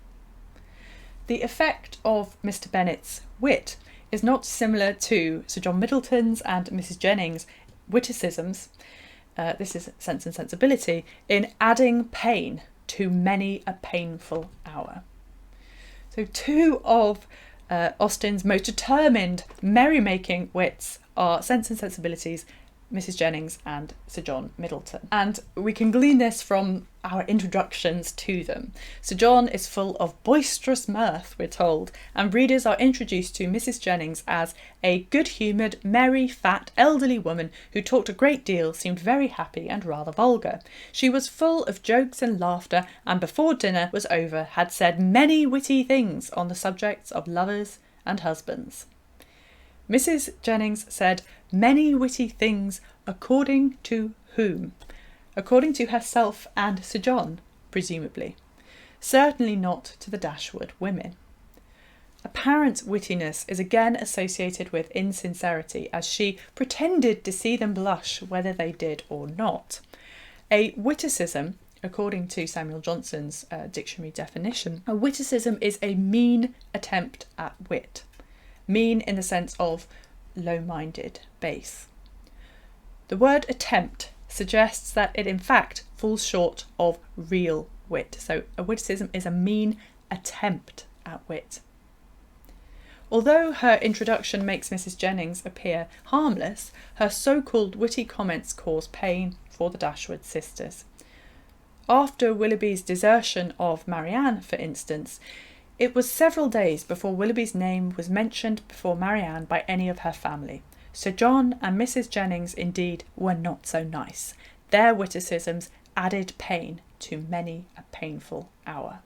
The effect of Mr. Bennet's wit is not similar to Sir John Middleton's and Mrs. Jennings' witticisms, this is Sense and Sensibility, in adding pain to many a painful hour. So two of Austen's most determined merrymaking wits are Sense and Sensibility's Mrs. Jennings and Sir John Middleton. And we can glean this from our introductions to them. Sir John is full of boisterous mirth, we're told, and readers are introduced to Mrs. Jennings as a good-humoured, merry, fat, elderly woman who talked a great deal, seemed very happy and rather vulgar. She was full of jokes and laughter, and before dinner was over had said many witty things on the subjects of lovers and husbands. Mrs. Jennings said many witty things according to whom? According to herself and Sir John, presumably. Certainly not to the Dashwood women. Apparent wittiness is again associated with insincerity, as she pretended to see them blush whether they did or not. A witticism, according to Samuel Johnson's dictionary definition, a witticism is a mean attempt at wit. Mean in the sense of low-minded, base. The word attempt suggests that it in fact falls short of real wit. So a witticism is a mean attempt at wit. Although her introduction makes Mrs. Jennings appear harmless, her so-called witty comments cause pain for the Dashwood sisters. After Willoughby's desertion of Marianne, for instance, it was several days before Willoughby's name was mentioned before Marianne by any of her family. Sir John and Mrs. Jennings, indeed, were not so nice. Their witticisms added pain to many a painful hour.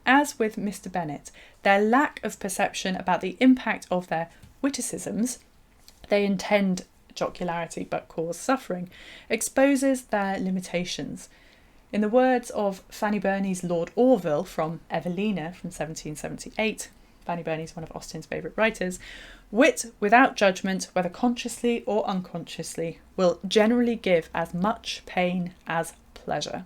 As with Mr. Bennet, their lack of perception about the impact of their witticisms, they intend jocularity but cause suffering, exposes their limitations. In the words of Fanny Burney's Lord Orville from Evelina from 1778, Fanny Burney is one of Austen's favourite writers, wit without judgment, whether consciously or unconsciously, will generally give as much pain as pleasure.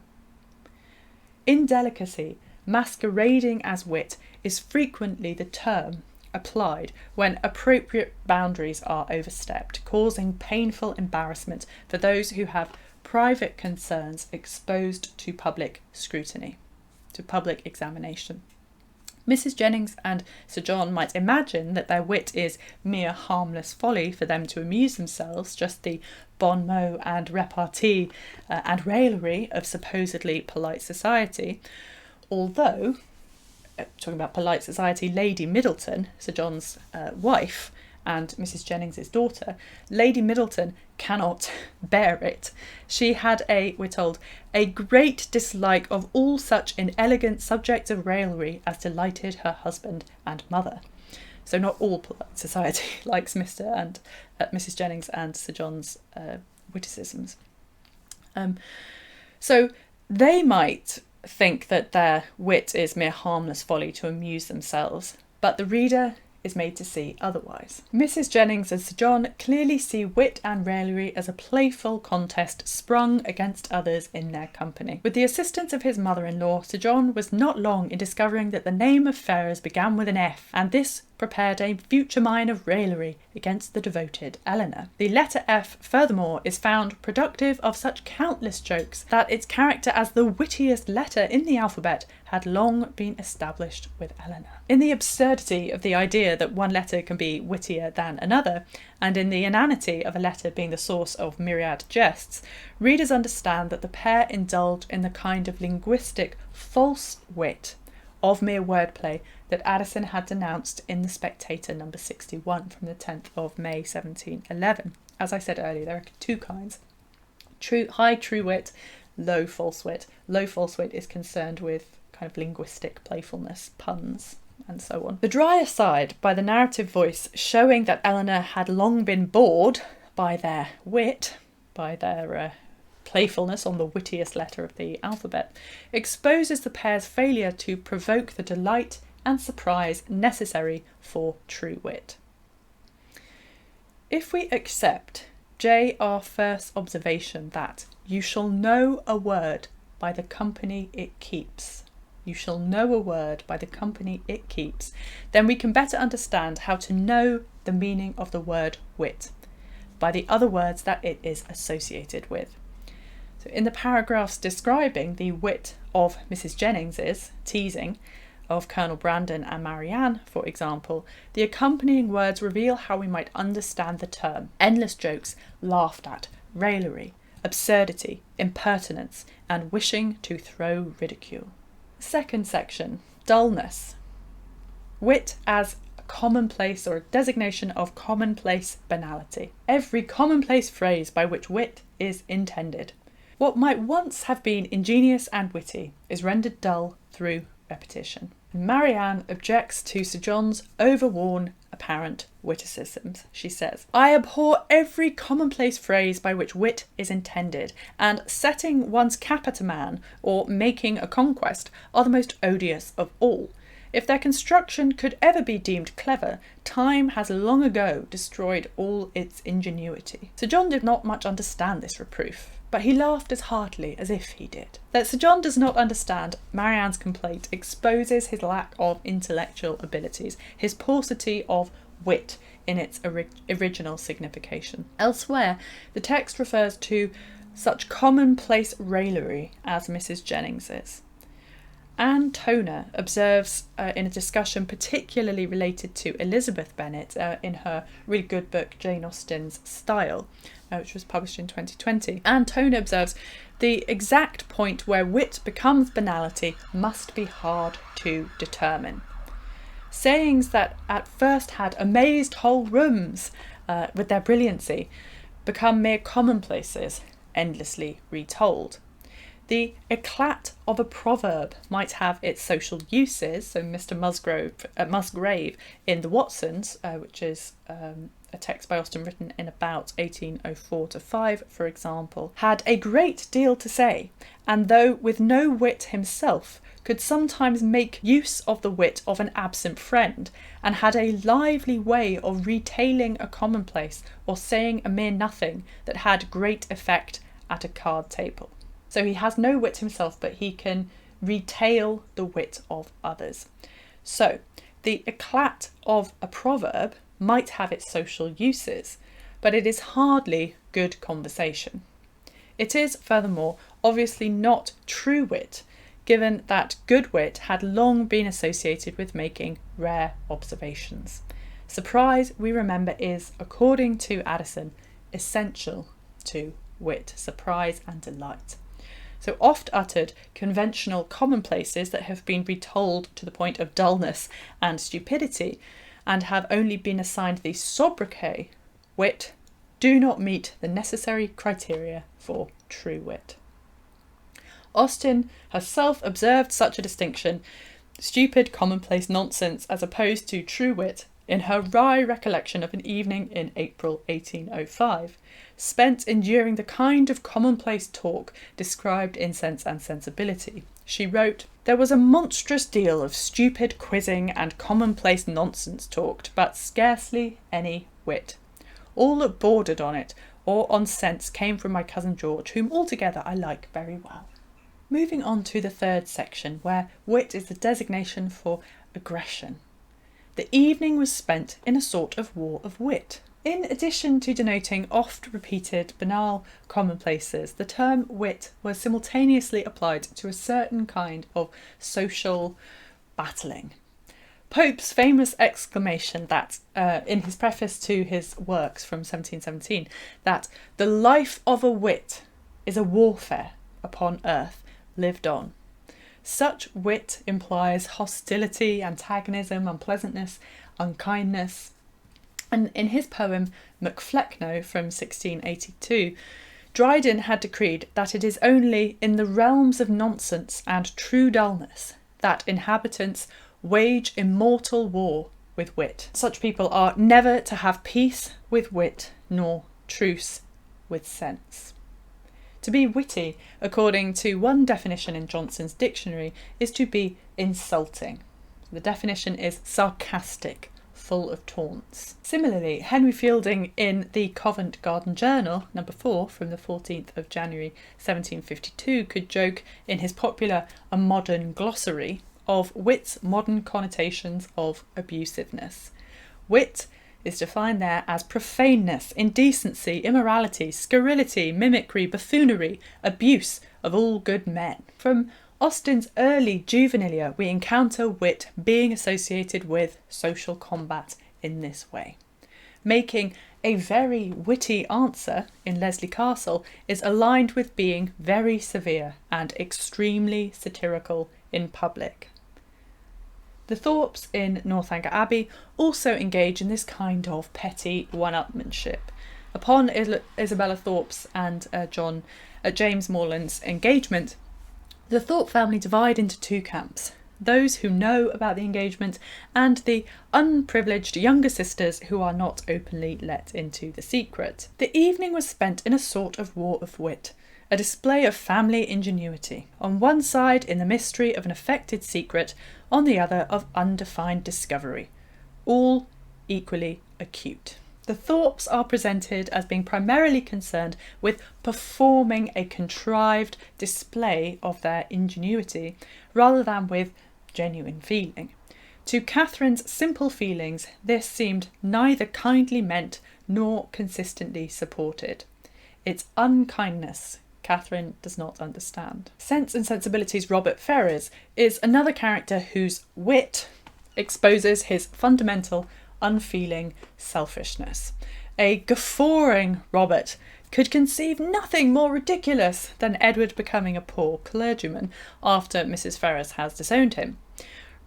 Indelicacy, masquerading as wit, is frequently the term applied when appropriate boundaries are overstepped, causing painful embarrassment for those who have private concerns exposed to public scrutiny, to public examination. Mrs. Jennings and Sir John might imagine that their wit is mere harmless folly for them to amuse themselves, just the bon mot and repartee and raillery of supposedly polite society, although, talking about polite society, Lady Middleton, Sir John's wife, and Mrs. Jennings's daughter, Lady Middleton cannot bear it. She had we're told, a great dislike of all such inelegant subjects of raillery as delighted her husband and mother. So not all polite society likes Mr. and Mrs. Jennings and Sir John's witticisms. So they might think that their wit is mere harmless folly to amuse themselves, but the reader is made to see otherwise. Mrs. Jennings and Sir John clearly see wit and raillery as a playful contest sprung against others in their company. With the assistance of his mother-in-law, Sir John was not long in discovering that the name of Ferrers began with an F, and this prepared a future mine of raillery against the devoted Eleanor. The letter F, furthermore, is found productive of such countless jokes that its character as the wittiest letter in the alphabet had long been established with Eleanor. In the absurdity of the idea that one letter can be wittier than another, and in the inanity of a letter being the source of myriad jests, readers understand that the pair indulge in the kind of linguistic false wit of mere wordplay that Addison had denounced in The Spectator No. 61 from the 10th of May 1711. As I said earlier, there are two kinds. High true wit, low false wit. Low false wit is concerned with kind of linguistic playfulness, puns, and so on. The dry aside by the narrative voice showing that Eleanor had long been bored by their wit, by their playfulness on the wittiest letter of the alphabet, exposes the pair's failure to provoke the delight and surprise necessary for true wit. If we accept J.R. Firth's observation that you shall know a word by the company it keeps, you shall know a word by the company it keeps, then we can better understand how to know the meaning of the word wit by the other words that it is associated with. So in the paragraphs describing the wit of Mrs. Jennings's teasing of Colonel Brandon and Marianne, for example, the accompanying words reveal how we might understand the term. Endless jokes laughed at, raillery, absurdity, impertinence, and wishing to throw ridicule. Second section, dullness. Wit as a commonplace or a designation of commonplace banality. Every commonplace phrase by which wit is intended. What might once have been ingenious and witty is rendered dull through repetition. Marianne objects to Sir John's overworn apparent witticisms. She says, "I abhor every commonplace phrase by which wit is intended, and setting one's cap at a man or making a conquest are the most odious of all. If their construction could ever be deemed clever, time has long ago destroyed all its ingenuity." Sir John did not much understand this reproof, but he laughed as heartily as if he did. That Sir John does not understand Marianne's complaint exposes his lack of intellectual abilities, his paucity of wit in its original signification. Elsewhere, the text refers to such commonplace raillery as Mrs. Jennings's. Anne Toner observes in a discussion particularly related to Elizabeth Bennet in her really good book Jane Austen's Style, which was published in 2020. Anne Toner observes, "The exact point where wit becomes banality must be hard to determine. Sayings that at first had amazed whole rooms with their brilliancy become mere commonplaces, endlessly retold. The eclat of a proverb might have its social uses." So Mr. Musgrave in The Watsons, which is a text by Austen written in about 1804 to 5, for example, had a great deal to say, and though with no wit himself, could sometimes make use of the wit of an absent friend, and had a lively way of retailing a commonplace or saying a mere nothing that had great effect at a card table. So he has no wit himself, but he can retail the wit of others. So the eclat of a proverb might have its social uses, but it is hardly good conversation. It is, furthermore, obviously not true wit, given that good wit had long been associated with making rare observations. Surprise, we remember, is, according to Addison, essential to wit, surprise and delight. So oft-uttered conventional commonplaces that have been retold to the point of dullness and stupidity, and have only been assigned the sobriquet wit, do not meet the necessary criteria for true wit. Austen herself observed such a distinction, stupid commonplace nonsense as opposed to true wit, in her wry recollection of an evening in April 1805, spent enduring the kind of commonplace talk described in Sense and Sensibility. She wrote, "There was a monstrous deal of stupid quizzing and commonplace nonsense talked, but scarcely any wit. All that bordered on it, or on sense, came from my cousin George, whom altogether I like very well." Moving on to the third section, where wit is the designation for aggression. The evening was spent in a sort of war of wit. In addition to denoting oft-repeated banal commonplaces, the term wit was simultaneously applied to a certain kind of social battling. Pope's famous exclamation that, in his preface to his works from 1717, that "the life of a wit is a warfare upon earth lived on." Such wit implies hostility, antagonism, unpleasantness, unkindness. And in his poem Macflecknoe from 1682, Dryden had decreed that it is only in the realms of nonsense and true dullness that inhabitants wage immortal war with wit. Such people are never to have peace with wit, nor truce with sense. To be witty, according to one definition in Johnson's dictionary, is to be insulting. The definition is sarcastic, full of taunts. Similarly, Henry Fielding in the Covent Garden Journal, number 4, from the 14th of January 1752, could joke in his popular A Modern Glossary of wit's modern connotations of abusiveness. Wit is defined there as profaneness, indecency, immorality, scurrility, mimicry, buffoonery, abuse of all good men. From Austen's early juvenilia, we encounter wit being associated with social combat in this way. Making a very witty answer in Leslie Castle is aligned with being very severe and extremely satirical in public. The Thorpes in Northanger Abbey also engage in this kind of petty one-upmanship. Upon Isabella Thorpe's and James Morland's engagement, the Thorpe family divide into two camps. those who know about the engagement, and the unprivileged younger sisters who are not openly let into the secret. The evening was spent in a sort of war of wit, a display of family ingenuity, on one side in the mystery of an affected secret, on the other of undefined discovery, all equally acute. The Thorpes are presented as being primarily concerned with performing a contrived display of their ingenuity, rather than with genuine feeling. To Catherine's simple feelings, this seemed neither kindly meant nor consistently supported. Its unkindness Catherine does not understand. Sense and Sensibility's Robert Ferrars is another character whose wit exposes his fundamental unfeeling selfishness. A guffawing Robert could conceive nothing more ridiculous than Edward becoming a poor clergyman after Mrs. Ferrars has disowned him.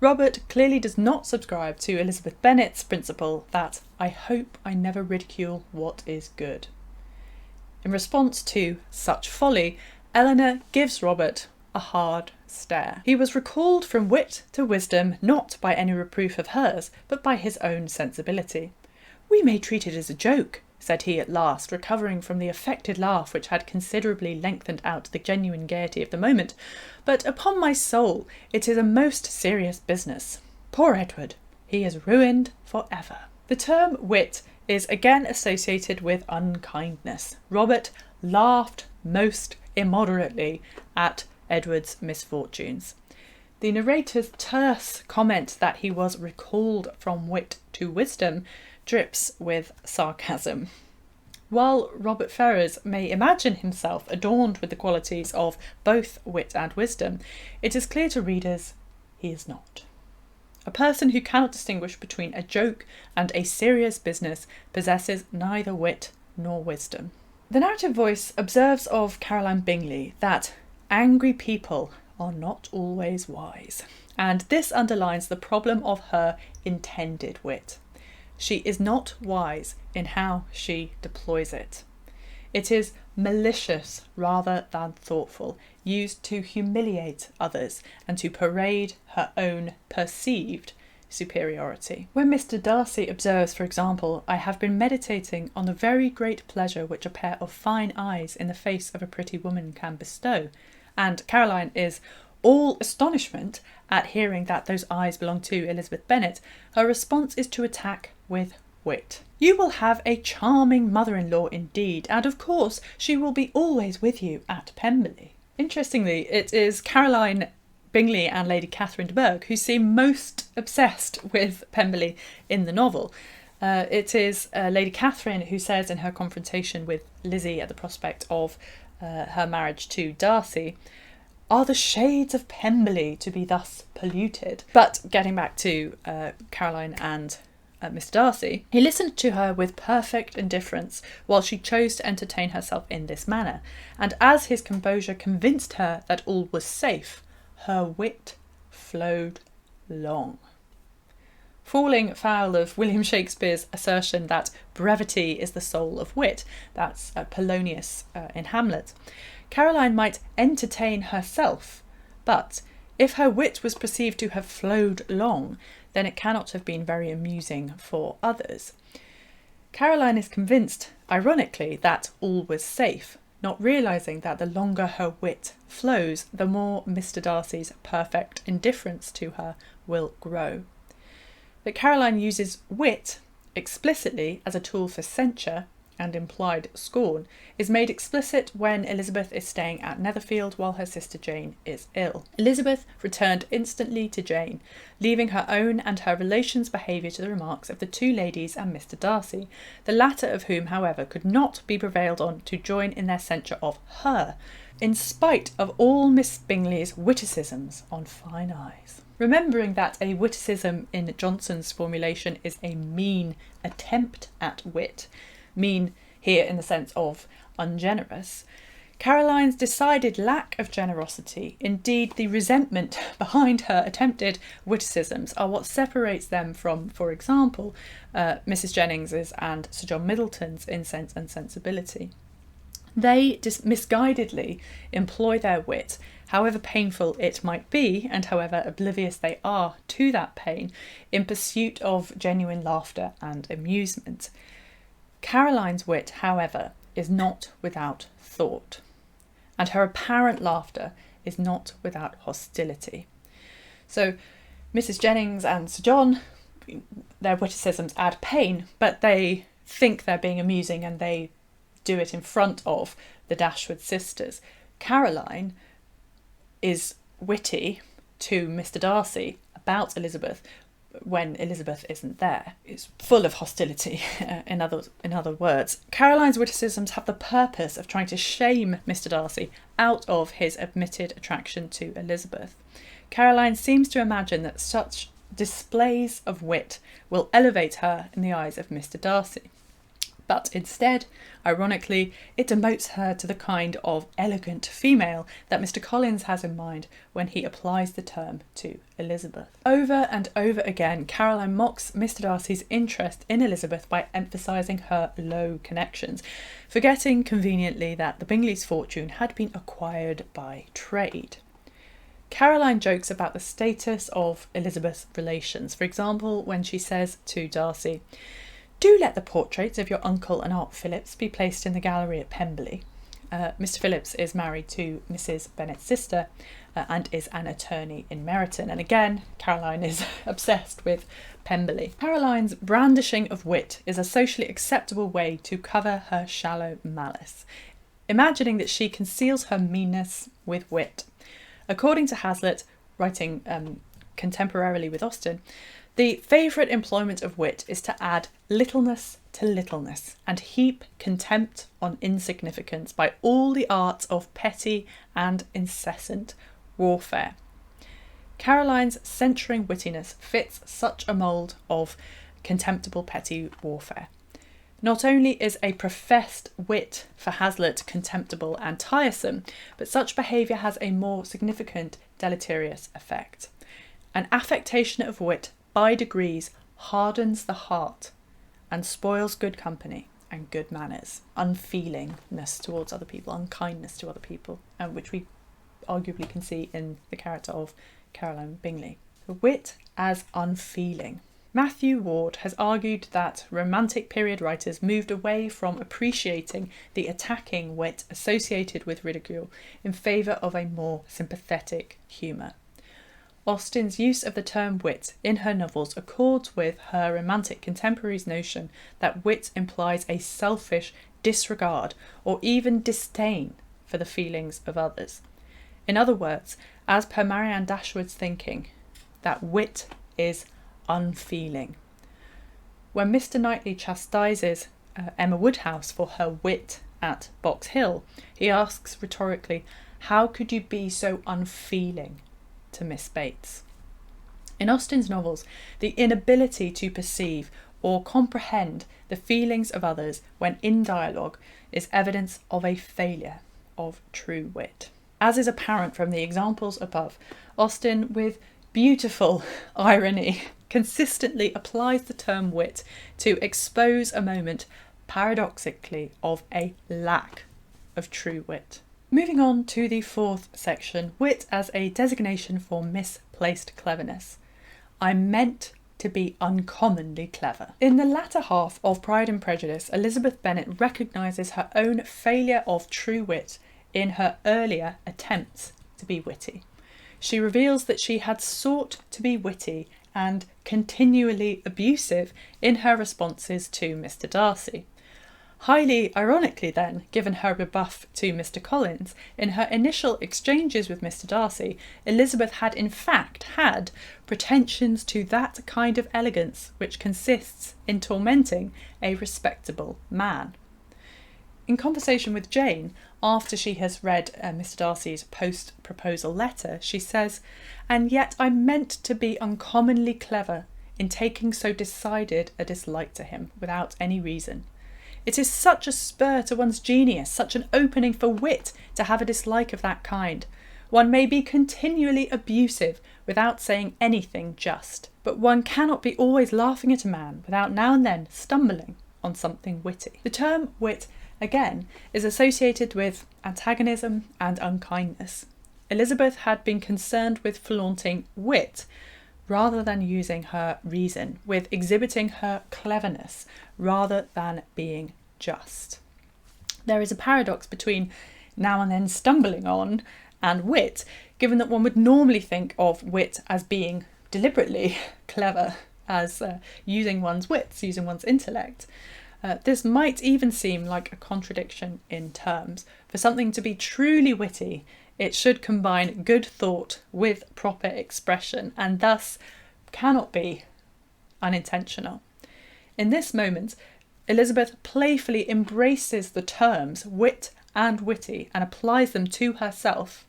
Robert clearly does not subscribe to Elizabeth Bennet's principle that I hope I never ridicule what is good. In response to such folly, Eleanor gives Robert a hard stare. He was recalled from wit to wisdom not by any reproof of hers, but by his own sensibility. "We may treat it as a joke," said he at last, recovering from the affected laugh which had considerably lengthened out the genuine gaiety of the moment, "but upon my soul it is a most serious business. Poor Edward, he is ruined for ever." The term wit is again associated with unkindness. Robert laughed most immoderately at Edward's misfortunes. The narrator's terse comment that he was recalled from wit to wisdom drips with sarcasm. While Robert Ferrars may imagine himself adorned with the qualities of both wit and wisdom, it is clear to readers he is not. A person who cannot distinguish between a joke and a serious business possesses neither wit nor wisdom. The narrative voice observes of Caroline Bingley that angry people are not always wise, and this underlines the problem of her intended wit. She is not wise in how she deploys it. It is malicious rather than thoughtful, used to humiliate others and to parade her own perceived superiority. When Mr. Darcy observes, for example, "I have been meditating on the very great pleasure which a pair of fine eyes in the face of a pretty woman can bestow," and Caroline is all astonishment at hearing that those eyes belong to Elizabeth Bennet, her response is to attack with wit. "You will have a charming mother-in-law indeed, and of course she will be always with you at Pemberley." Interestingly, it is Caroline Bingley and Lady Catherine de Bourgh who seem most obsessed with Pemberley in the novel. It is Lady Catherine who says in her confrontation with Lizzie at the prospect of her marriage to Darcy, "Are the shades of Pemberley to be thus polluted?" But getting back to Caroline and Mr. Darcy, he listened to her with perfect indifference while she chose to entertain herself in this manner, and as his composure convinced her that all was safe, her wit flowed long. Falling foul of William Shakespeare's assertion that brevity is the soul of wit, that's Polonius in Hamlet, Caroline might entertain herself, but if her wit was perceived to have flowed long, then it cannot have been very amusing for others. Caroline is convinced, ironically, that all was safe, not realising that the longer her wit flows, the more Mr. Darcy's perfect indifference to her will grow. That Caroline uses wit explicitly as a tool for censure and implied scorn is made explicit when Elizabeth is staying at Netherfield while her sister Jane is ill. Elizabeth returned instantly to Jane, leaving her own and her relations' behaviour to the remarks of the two ladies and Mr. Darcy, the latter of whom, however, could not be prevailed on to join in their censure of her, in spite of all Miss Bingley's witticisms on fine eyes. Remembering that a witticism in Johnson's formulation is a mean attempt at wit, mean here in the sense of ungenerous, Caroline's decided lack of generosity, indeed the resentment behind her attempted witticisms, are what separates them from, for example, Mrs. Jennings's and Sir John Middleton's in Sense and Sensibility. They misguidedly employ their wit, however painful it might be, and however oblivious they are to that pain, in pursuit of genuine laughter and amusement. Caroline's wit, however, is not without thought, and her apparent laughter is not without hostility. So Mrs. Jennings and Sir John, their witticisms add pain, but they think they're being amusing and they do it in front of the Dashwood sisters. Caroline is witty to Mr. Darcy about Elizabeth when Elizabeth isn't there. It's full of hostility, in other words. Caroline's witticisms have the purpose of trying to shame Mr. Darcy out of his admitted attraction to Elizabeth. Caroline seems to imagine that such displays of wit will elevate her in the eyes of Mr. Darcy. But instead, ironically, it demotes her to the kind of elegant female that Mr. Collins has in mind when he applies the term to Elizabeth. Over and over again, Caroline mocks Mr. Darcy's interest in Elizabeth by emphasising her low connections, forgetting conveniently that the Bingleys' fortune had been acquired by trade. Caroline jokes about the status of Elizabeth's relations, for example, when she says to Darcy, "Do let the portraits of your uncle and Aunt Phillips be placed in the gallery at Pemberley." Mr. Phillips is married to Mrs. Bennet's sister and is an attorney in Meryton. And again, Caroline is obsessed with Pemberley. Caroline's brandishing of wit is a socially acceptable way to cover her shallow malice, imagining that she conceals her meanness with wit. According to Hazlitt, writing contemporarily with Austen, the favourite employment of wit is to add littleness to littleness and heap contempt on insignificance by all the arts of petty and incessant warfare. Caroline's censuring wittiness fits such a mould of contemptible petty warfare. Not only is a professed wit for Hazlitt contemptible and tiresome, but such behaviour has a more significant deleterious effect. An affectation of wit by degrees hardens the heart and spoils good company and good manners, unfeelingness towards other people, unkindness to other people, which we arguably can see in the character of Caroline Bingley. Wit as unfeeling. Matthew Ward has argued that Romantic period writers moved away from appreciating the attacking wit associated with ridicule in favour of a more sympathetic humour. Austen's use of the term wit in her novels accords with her Romantic contemporaries' notion that wit implies a selfish disregard or even disdain for the feelings of others. In other words, as per Marianne Dashwood's thinking, that wit is unfeeling. When Mr. Knightley chastises Emma Woodhouse for her wit at Box Hill, he asks rhetorically, "How could you be so unfeeling to Miss Bates?" In Austen's novels, the inability to perceive or comprehend the feelings of others when in dialogue is evidence of a failure of true wit. As is apparent from the examples above, Austen, with beautiful irony, consistently applies the term wit to expose a moment, paradoxically, of a lack of true wit. Moving on to the fourth section, wit as a designation for misplaced cleverness. I meant to be uncommonly clever. In the latter half of Pride and Prejudice, Elizabeth Bennet recognises her own failure of true wit in her earlier attempts to be witty. She reveals that she had sought to be witty and continually abusive in her responses to Mr. Darcy. Highly ironically then, given her rebuff to Mr. Collins, in her initial exchanges with Mr. Darcy, Elizabeth had in fact had pretensions to that kind of elegance which consists in tormenting a respectable man. In conversation with Jane, after she has read Mr. Darcy's post-proposal letter, she says, "And yet I meant to be uncommonly clever in taking so decided a dislike to him, without any reason. It is such a spur to one's genius, such an opening for wit, to have a dislike of that kind. One may be continually abusive without saying anything just, but one cannot be always laughing at a man without now and then stumbling on something witty." The term wit again, is associated with antagonism and unkindness. Elizabeth had been concerned with flaunting wit rather than using her reason, with exhibiting her cleverness rather than being just. There is a paradox between now and then stumbling on and wit, given that one would normally think of wit as being deliberately clever, as using one's wits, using one's intellect. This might even seem like a contradiction in terms. For something to be truly witty, it should combine good thought with proper expression, and thus cannot be unintentional. In this moment, Elizabeth playfully embraces the terms wit and witty and applies them to herself,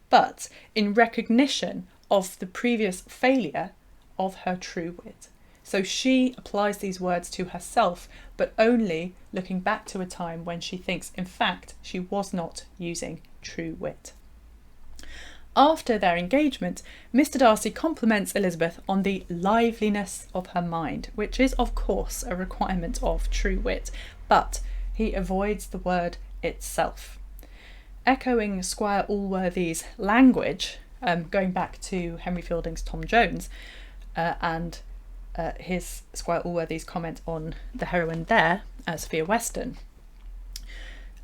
but in recognition of the previous failure of her true wit. So she applies these words to herself, but only looking back to a time when she thinks, in fact, she was not using true wit. After their engagement, Mr. Darcy compliments Elizabeth on the liveliness of her mind, which is, of course, a requirement of true wit, but he avoids the word itself. Echoing Squire Allworthy's language, going back to Henry Fielding's Tom Jones, and his Squire Allworthy's comment on the heroine there, Sophia Weston.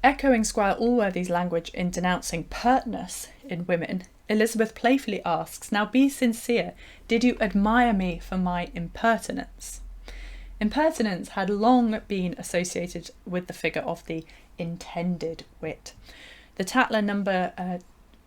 Echoing Squire Allworthy's language in denouncing pertness in women, Elizabeth playfully asks, "Now be sincere, did you admire me for my impertinence?" Impertinence had long been associated with the figure of the intended wit. The Tatler number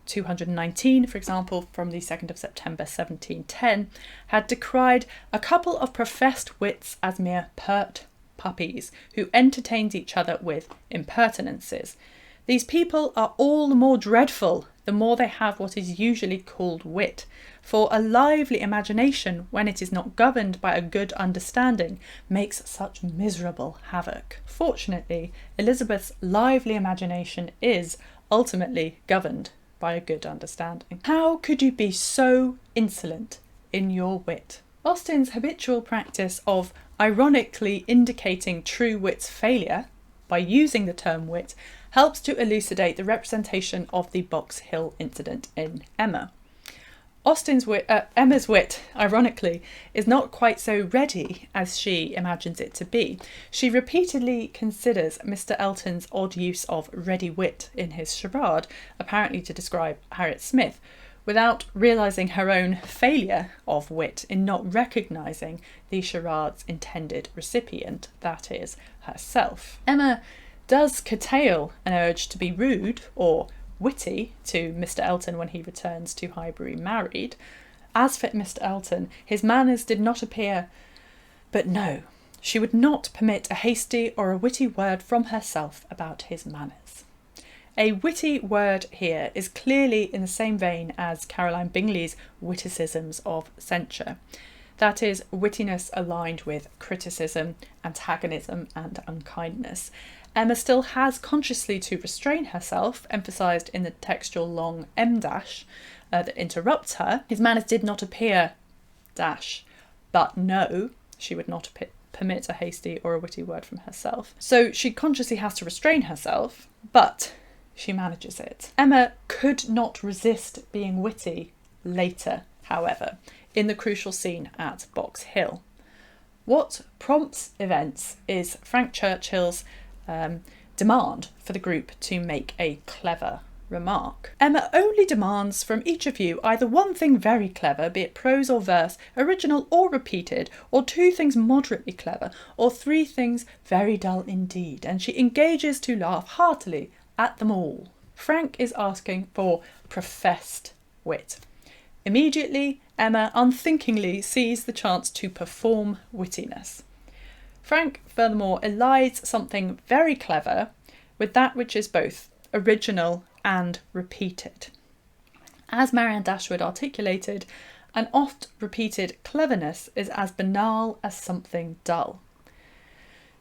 219, for example, from the 2nd of September 1710, had decried a couple of professed wits as mere pert puppies who entertained each other with impertinences. These people are all the more dreadful the more they have what is usually called wit, for a lively imagination, when it is not governed by a good understanding, makes such miserable havoc. Fortunately, Elizabeth's lively imagination is ultimately governed by a good understanding. How could you be so insolent in your wit? Austen's habitual practice of ironically indicating true wit's failure by using the term wit helps to elucidate the representation of the Box Hill incident in Emma. Emma's wit, ironically, is not quite so ready as she imagines it to be. She repeatedly considers Mr. Elton's odd use of ready wit in his charade, apparently to describe Harriet Smith, without realising her own failure of wit in not recognising the charade's intended recipient, that is, herself. Emma does curtail an urge to be rude or witty to Mr. Elton when he returns to Highbury married. As for Mr. Elton, his manners did not appear, but no, she would not permit a hasty or a witty word from herself about his manners. A witty word here is clearly in the same vein as Caroline Bingley's witticisms of censure. That is, wittiness aligned with criticism, antagonism, and unkindness. Emma still has consciously to restrain herself, emphasised in the textual long M dash that interrupts her. His manners did not appear dash, but no, she would not permit a hasty or a witty word from herself. So she consciously has to restrain herself, but she manages it. Emma could not resist being witty later, however, in the crucial scene at Box Hill. What prompts events is Frank Churchill's demand for the group to make a clever remark. Emma only demands from each of you either one thing very clever, be it prose or verse, original or repeated, or two things moderately clever, or three things very dull indeed, and she engages to laugh heartily at them all. Frank is asking for professed wit. Immediately, Emma unthinkingly sees the chance to perform wittiness. Frank, furthermore, elides something very clever with that which is both original and repeated. As Marianne Dashwood articulated, an oft-repeated cleverness is as banal as something dull.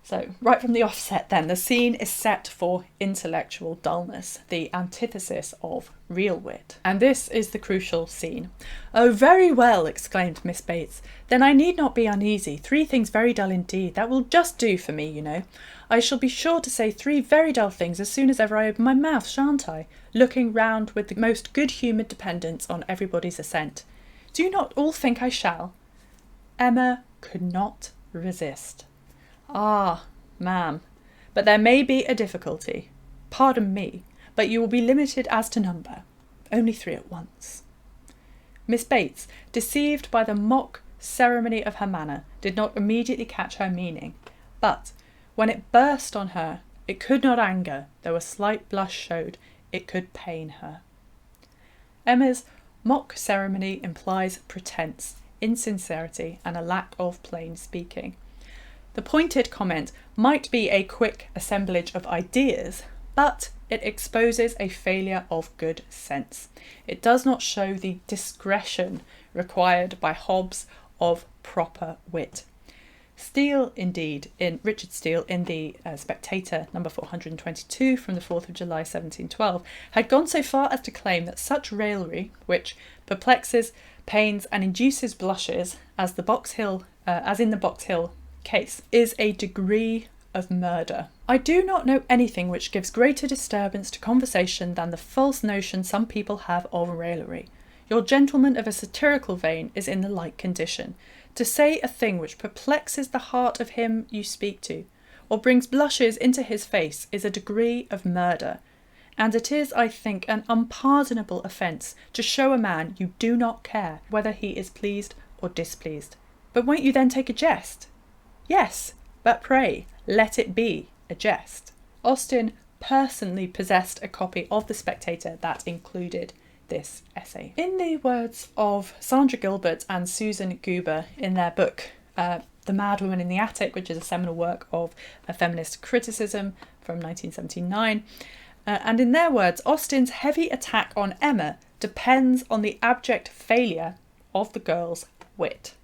So, right from the offset then, the scene is set for intellectual dullness, the antithesis of real wit. And this is the crucial scene. "Oh, very well," exclaimed Miss Bates. "Then I need not be uneasy. 3 things very dull indeed. That will just do for me, you know. I shall be sure to say 3 very dull things as soon as ever I open my mouth, shan't I?" looking round with the most good-humoured dependence on everybody's assent. "Do you not all think I shall?" Emma could not resist. "Ah, ma'am, but there may be a difficulty. Pardon me, but you will be limited as to number. Only 3 at once." Miss Bates, deceived by the mock ceremony of her manner, did not immediately catch her meaning, but when it burst on her, it could not anger, though a slight blush showed it could pain her. Emma's mock ceremony implies pretence, insincerity, and a lack of plain speaking. The pointed comment might be a quick assemblage of ideas, but it exposes a failure of good sense. It does not show the discretion required by Hobbes of proper wit. Richard Steele, in the Spectator number 422 from the 4th of July 1712, had gone so far as to claim that such raillery, which perplexes, pains, and induces blushes, as in the Box Hill case, is a degree of murder. "I do not know anything which gives greater disturbance to conversation than the false notion some people have of raillery. Your gentleman of a satirical vein is in the like condition. To say a thing which perplexes the heart of him you speak to, or brings blushes into his face, is a degree of murder. And it is, I think, an unpardonable offence to show a man you do not care whether he is pleased or displeased. But won't you then take a jest? Yes, but pray, let it be a jest." Austen personally possessed a copy of The Spectator that included this essay. In the words of Sandra Gilbert and Susan Goober in their book, The Mad Woman in the Attic, which is a seminal work of feminist criticism from 1979, and in their words, Austen's heavy attack on Emma depends on the abject failure of the girl's wit.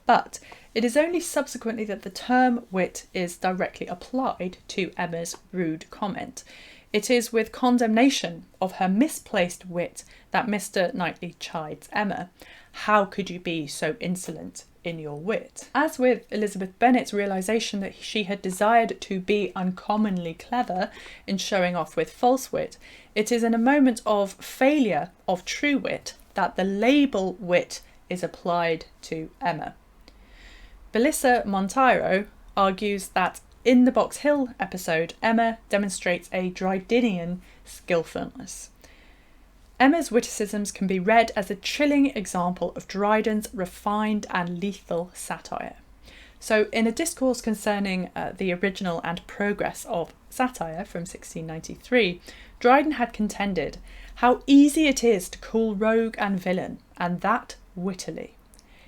But it is only subsequently that the term wit is directly applied to Emma's rude comment. It is with condemnation of her misplaced wit that Mr. Knightley chides Emma. "How could you be so insolent in your wit?" As with Elizabeth Bennet's realisation that she had desired to be uncommonly clever in showing off with false wit, it is in a moment of failure of true wit that the label wit is applied to Emma. Belissa Monteiro argues that in the Box Hill episode, Emma demonstrates a Drydenean skillfulness. Emma's witticisms can be read as a chilling example of Dryden's refined and lethal satire. So, in a discourse concerning the original and progress of satire from 1693, Dryden had contended how easy it is to call rogue and villain, and that wittily.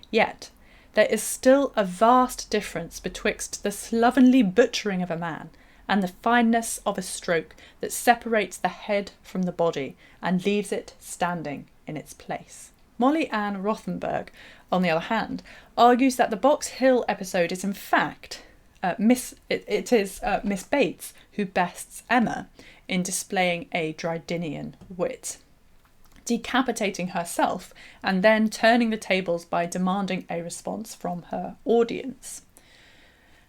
Yet, there is still a vast difference betwixt the slovenly butchering of a man and the fineness of a stroke that separates the head from the body and leaves it standing in its place. Molly Ann Rothenberg, on the other hand, argues that the Box Hill episode is in fact Miss Bates who bests Emma in displaying a Drydenean wit, decapitating herself and then turning the tables by demanding a response from her audience.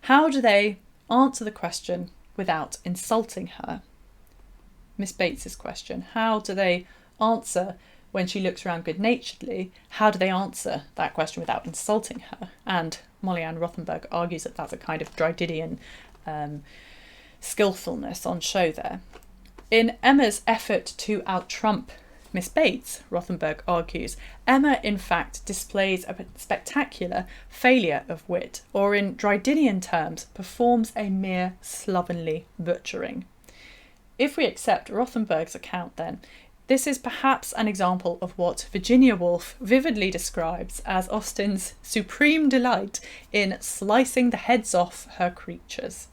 How do they answer the question without insulting her? Miss Bates's question. How do they answer when she looks around good-naturedly? How do they answer that question without insulting her? And Molly Ann Rothenberg argues that that's a kind of Drydenean skillfulness on show there. In Emma's effort to out-trump Miss Bates, Rothenberg argues, Emma in fact displays a spectacular failure of wit, or in Drydenean terms, performs a mere slovenly butchering. If we accept Rothenberg's account then, this is perhaps an example of what Virginia Woolf vividly describes as Austen's supreme delight in slicing the heads off her creatures.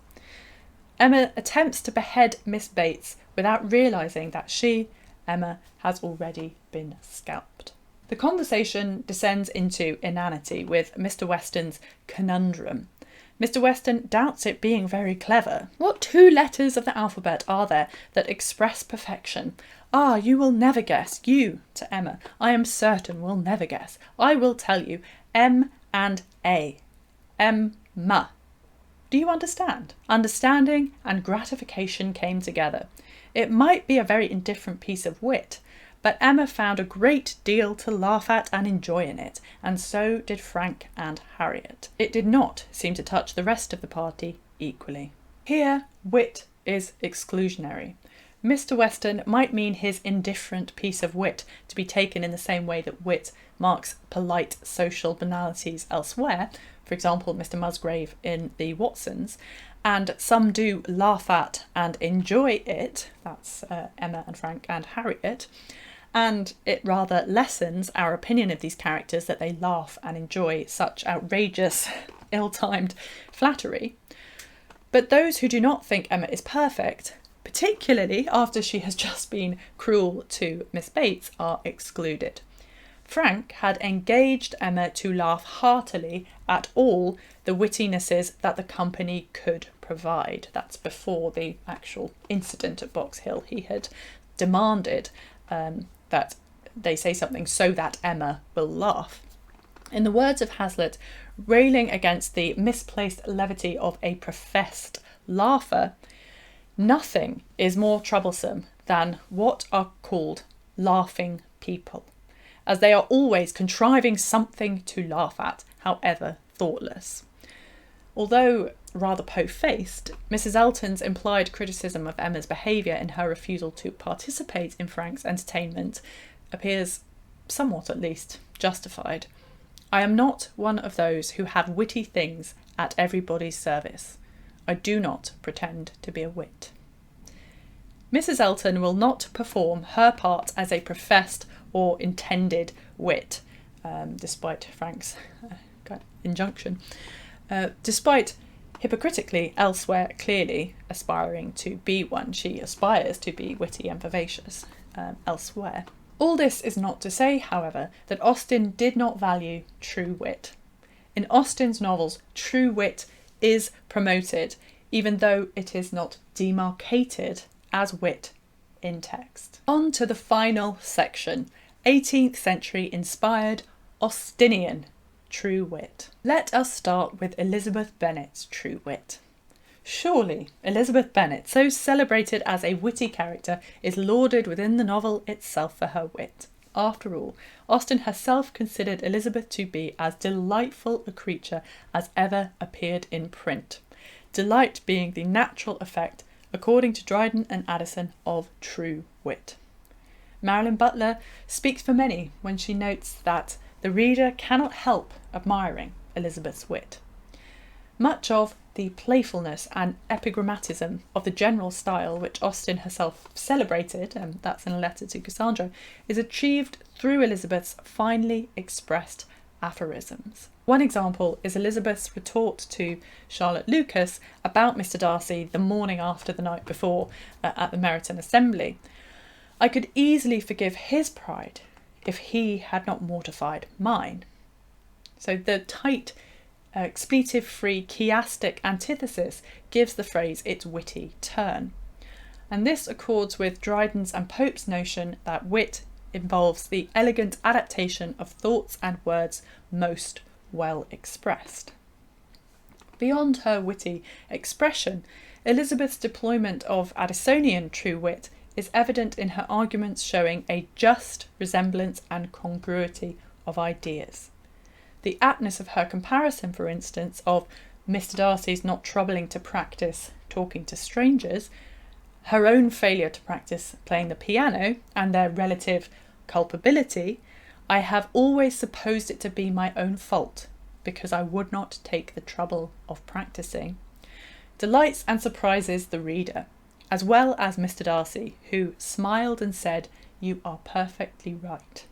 Emma attempts to behead Miss Bates without realising that she, Emma, has already been scalped. The conversation descends into inanity with Mr. Weston's conundrum. Mr. Weston doubts it being very clever. What 2 letters of the alphabet are there that express perfection? Ah, you will never guess. You, to Emma, I am certain will never guess. I will tell you. M and A. Emma. Do you understand? Understanding and gratification came together. It might be a very indifferent piece of wit, but Emma found a great deal to laugh at and enjoy in it, and so did Frank and Harriet. It did not seem to touch the rest of the party equally. Here, wit is exclusionary. Mr. Weston might mean his indifferent piece of wit to be taken in the same way that wit marks polite social banalities elsewhere, for example, Mr. Musgrave in the Watsons, and some do laugh at and enjoy it, that's Emma and Frank and Harriet, and it rather lessens our opinion of these characters that they laugh and enjoy such outrageous, ill-timed flattery. But those who do not think Emma is perfect, particularly after she has just been cruel to Miss Bates, are excluded. Frank had engaged Emma to laugh heartily at all the wittinesses that the company could provide. That's before the actual incident at Box Hill. He had demanded that they say something so that Emma will laugh. In the words of Hazlitt, railing against the misplaced levity of a professed laugher, nothing is more troublesome than what are called laughing people, as they are always contriving something to laugh at, however thoughtless. Although rather po-faced, Mrs. Elton's implied criticism of Emma's behaviour in her refusal to participate in Frank's entertainment appears, somewhat at least, justified. I am not one of those who have witty things at everybody's service. I do not pretend to be a wit. Mrs. Elton will not perform her part as a professed or intended wit, despite Frank's injunction, despite hypocritically elsewhere clearly aspiring to be one. She aspires to be witty and vivacious elsewhere. All this is not to say, however, that Austen did not value true wit. In Austen's novels, true wit is promoted, even though it is not demarcated as wit in text. On to the final section, 18th century inspired Austenian true wit. Let us start with Elizabeth Bennet's true wit. Surely Elizabeth Bennet, so celebrated as a witty character, is lauded within the novel itself for her wit. After all, Austen herself considered Elizabeth to be as delightful a creature as ever appeared in print, delight being the natural effect, according to Dryden and Addison, of true wit. Marilyn Butler speaks for many when she notes that the reader cannot help admiring Elizabeth's wit. Much of the playfulness and epigrammatism of the general style which Austen herself celebrated, and that's in a letter to Cassandra, is achieved through Elizabeth's finely expressed aphorisms. One example is Elizabeth's retort to Charlotte Lucas about Mr. Darcy the morning after the night before at the Meryton Assembly. I could easily forgive his pride if he had not mortified mine. So the tight, expletive-free chiastic antithesis gives the phrase its witty turn. And this accords with Dryden's and Pope's notion that wit involves the elegant adaptation of thoughts and words most well expressed. Beyond her witty expression, Elizabeth's deployment of Addisonian true wit is evident in her arguments showing a just resemblance and congruity of ideas. The aptness of her comparison, for instance, of Mr. Darcy's not troubling to practice talking to strangers, her own failure to practice playing the piano, and their relative culpability, I have always supposed it to be my own fault, because I would not take the trouble of practising, delights and surprises the reader, as well as Mr. Darcy, who smiled and said, "You are perfectly right."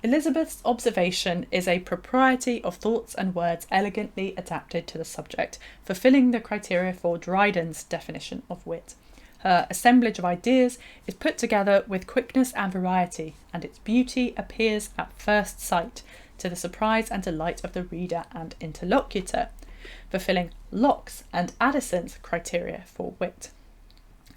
Elizabeth's observation is a propriety of thoughts and words elegantly adapted to the subject, fulfilling the criteria for Dryden's definition of wit. Her assemblage of ideas is put together with quickness and variety, and its beauty appears at first sight, to the surprise and delight of the reader and interlocutor. fulfilling Locke's and Addison's criteria for wit.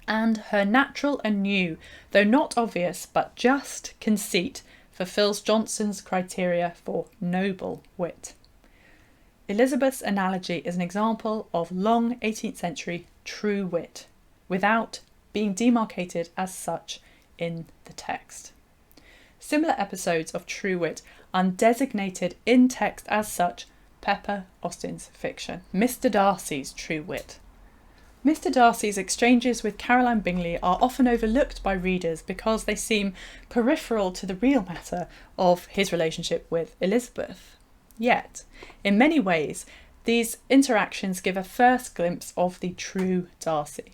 And her natural and new, though not obvious but just conceit, fulfills Johnson's criteria for noble wit. Elizabeth's analogy is an example of long 18th century true wit, without being demarcated as such in the text. Similar episodes of true wit, undesignated in text as such, pepper Austen's fiction. Mr. Darcy's true wit. Mr. Darcy's exchanges with Caroline Bingley are often overlooked by readers because they seem peripheral to the real matter of his relationship with Elizabeth. Yet, in many ways, these interactions give a first glimpse of the true Darcy.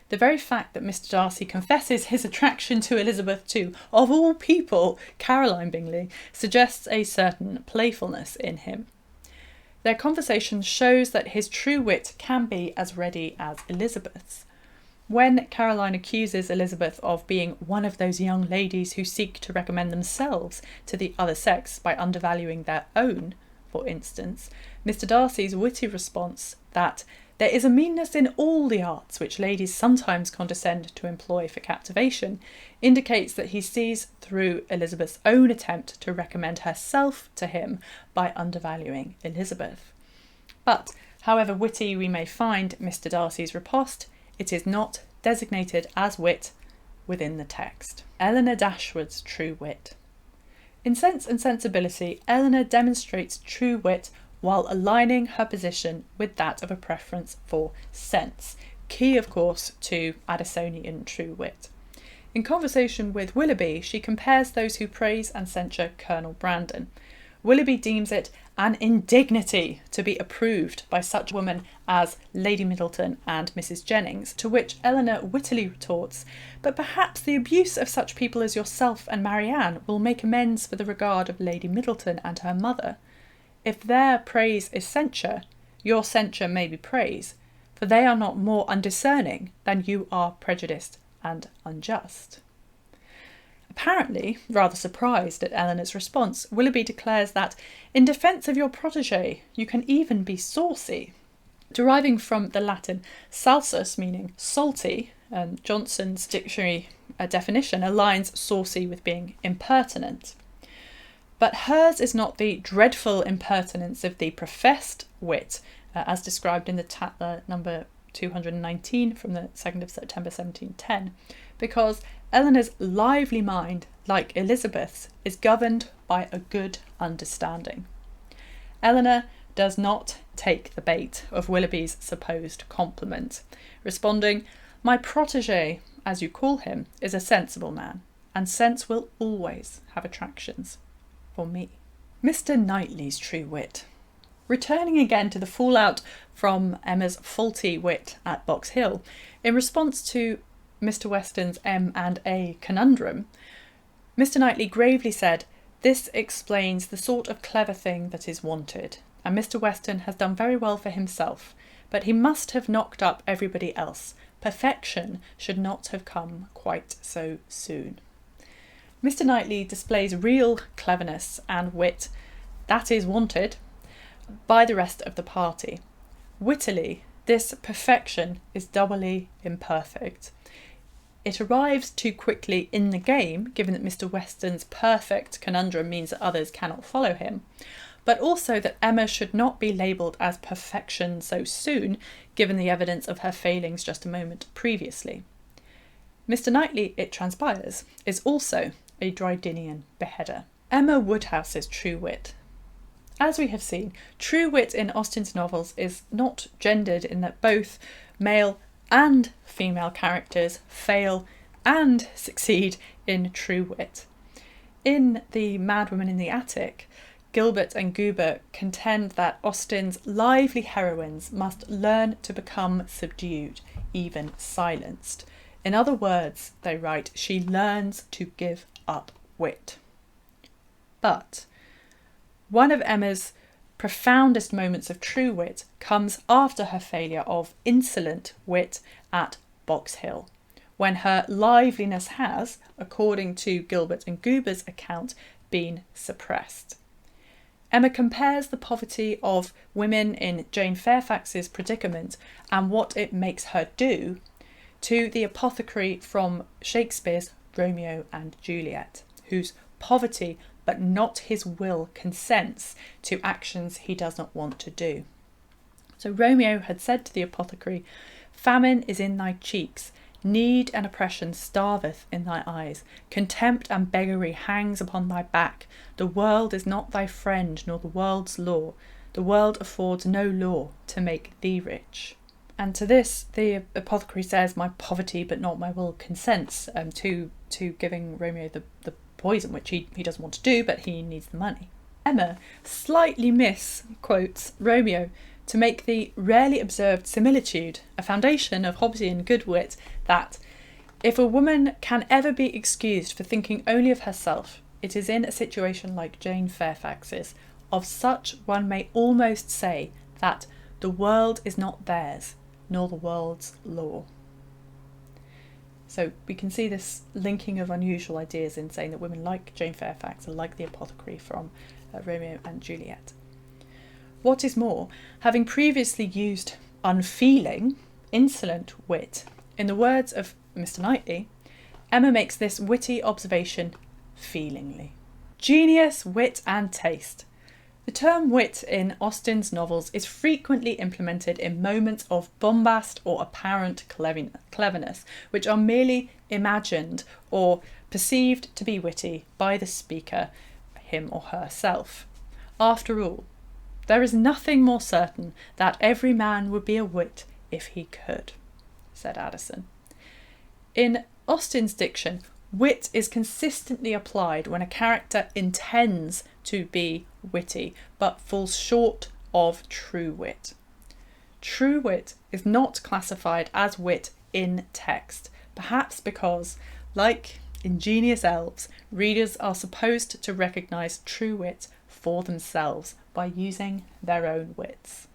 The very fact that Mr. Darcy confesses his attraction to Elizabeth to, of all people, Caroline Bingley, suggests a certain playfulness in him. Their conversation shows that his true wit can be as ready as Elizabeth's. When Caroline accuses Elizabeth of being one of those young ladies who seek to recommend themselves to the other sex by undervaluing their own, for instance, Mr. Darcy's witty response that there is a meanness in all the arts which ladies sometimes condescend to employ for captivation indicates that he sees through Elizabeth's own attempt to recommend herself to him by undervaluing Elizabeth. But, however witty we may find Mr. Darcy's riposte, it is not designated as wit within the text. Elinor Dashwood's true wit. In Sense and Sensibility, Elinor demonstrates true wit while aligning her position with that of a preference for sense, key of course to Addisonian true wit. In conversation with Willoughby, she compares those who praise and censure Colonel Brandon. Willoughby deems it an indignity to be approved by such women as Lady Middleton and Mrs. Jennings, to which Elinor wittily retorts, but perhaps the abuse of such people as yourself and Marianne will make amends for the regard of Lady Middleton and her mother. If their praise is censure, your censure may be praise, for they are not more undiscerning than you are prejudiced and unjust. Apparently, rather surprised at Elinor's response, Willoughby declares that, in defence of your protégé, you can even be saucy. Deriving from the Latin salsus, meaning salty, and Johnson's dictionary definition aligns saucy with being impertinent. But hers is not the dreadful impertinence of the professed wit, as described in the Tatler number 219 from the 2nd of September 1710, because Elinor's lively mind, like Elizabeth's, is governed by a good understanding. Elinor does not take the bait of Willoughby's supposed compliment, responding, "My protégé, as you call him, is a sensible man, and sense will always have attractions for me." Mr. Knightley's true wit. Returning again to the fallout from Emma's faulty wit at Box Hill, in response to Mr. Weston's M&A conundrum, Mr. Knightley gravely said, "This explains the sort of clever thing that is wanted, and Mr. Weston has done very well for himself, but he must have knocked up everybody else. Perfection should not have come quite so soon." Mr. Knightley displays real cleverness and wit that is wanted by the rest of the party. Wittily, this perfection is doubly imperfect. It arrives too quickly in the game, given that Mr. Weston's perfect conundrum means that others cannot follow him, but also that Emma should not be labelled as perfection so soon, given the evidence of her failings just a moment previously. Mr. Knightley, it transpires, is also a Drydennian beheader. Emma Woodhouse's true wit. As we have seen, true wit in Austen's novels is not gendered in that both male and female characters fail and succeed in true wit. In The Madwoman in the Attic, Gilbert and Goober contend that Austen's lively heroines must learn to become subdued, even silenced. In other words, they write, she learns to give up wit. But one of Emma's profoundest moments of true wit comes after her failure of insolent wit at Box Hill, when her liveliness has, according to Gilbert and Goober's account, been suppressed. Emma compares the poverty of women in Jane Fairfax's predicament and what it makes her do to the apothecary from Shakespeare's Romeo and Juliet, whose poverty but not his will consents to actions he does not want to do. So Romeo had said to the apothecary, "Famine is in thy cheeks, need and oppression starveth in thy eyes, contempt and beggary hangs upon thy back, the world is not thy friend nor the world's law, the world affords no law to make thee rich." And to this the apothecary says, "My poverty but not my will consents," to giving Romeo the poison, which he doesn't want to do, but he needs the money. Emma slightly misquotes Romeo to make the rarely observed similitude, a foundation of Hobbesian good wit, that if a woman can ever be excused for thinking only of herself, it is in a situation like Jane Fairfax's. Of such one may almost say that the world is not theirs, nor the world's law. So we can see this linking of unusual ideas in saying that women like Jane Fairfax are like the apothecary from Romeo and Juliet. What is more, having previously used unfeeling, insolent wit, in the words of Mr. Knightley, Emma makes this witty observation feelingly. Genius, wit and taste. The term wit in Austen's novels is frequently implemented in moments of bombast or apparent cleverness, which are merely imagined or perceived to be witty by the speaker, him or herself. After all, there is nothing more certain that every man would be a wit if he could, said Addison. In Austen's diction, wit is consistently applied when a character intends to be witty, but falls short of true wit. True wit is not classified as wit in text, perhaps because, like ingenious elves, readers are supposed to recognise true wit for themselves by using their own wits.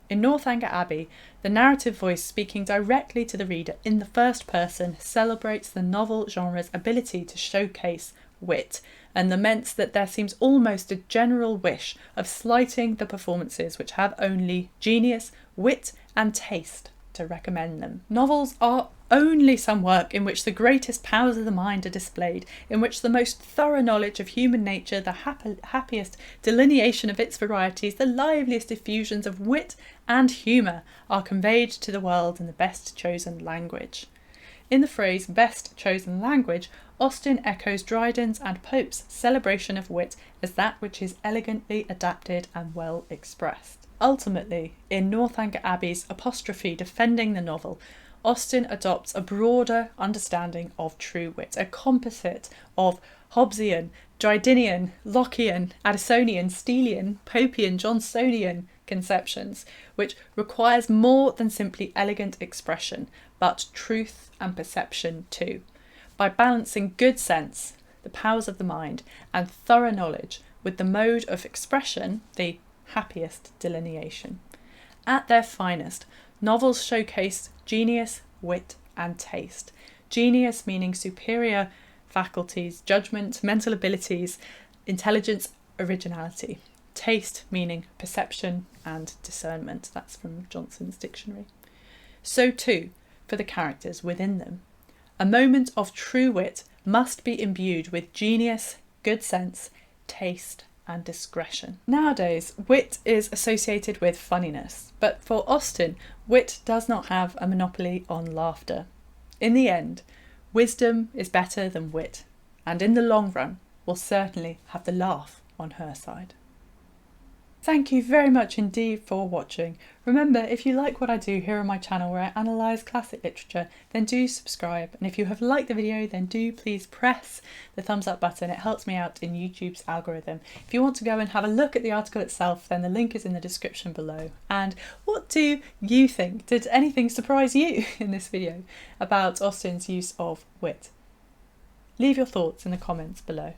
In Northanger Abbey, the narrative voice speaking directly to the reader in the first person celebrates the novel genre's ability to showcase wit, and laments that there seems almost a general wish of slighting the performances which have only genius, wit and taste to recommend them. Novels are only some work in which the greatest powers of the mind are displayed, in which the most thorough knowledge of human nature, the happiest delineation of its varieties, the liveliest effusions of wit and humour are conveyed to the world in the best chosen language. In the phrase best chosen language, Austen echoes Dryden's and Pope's celebration of wit as that which is elegantly adapted and well expressed. Ultimately, in Northanger Abbey's apostrophe defending the novel, Austen adopts a broader understanding of true wit, a composite of Hobbesian, Drydenian, Lockean, Addisonian, Steelian, Popian, Johnsonian conceptions, which requires more than simply elegant expression, but truth and perception too, by balancing good sense, the powers of the mind, and thorough knowledge with the mode of expression, the happiest delineation. At their finest, novels showcase genius, wit and taste. Genius meaning superior faculties, judgment, mental abilities, intelligence, originality. Taste meaning perception and discernment. That's from Johnson's dictionary. So too for the characters within them. A moment of true wit must be imbued with genius, good sense, taste and discretion. Nowadays, wit is associated with funniness, but for Austen, wit does not have a monopoly on laughter. In the end, wisdom is better than wit, and in the long run will certainly have the laugh on her side. Thank you very much indeed for watching. Remember, if you like what I do here on my channel where I analyse classic literature, then do subscribe. And if you have liked the video, then do please press the thumbs up button. It helps me out in YouTube's algorithm. If you want to go and have a look at the article itself, then the link is in the description below. And what do you think? Did anything surprise you in this video about Austen's use of wit? Leave your thoughts in the comments below.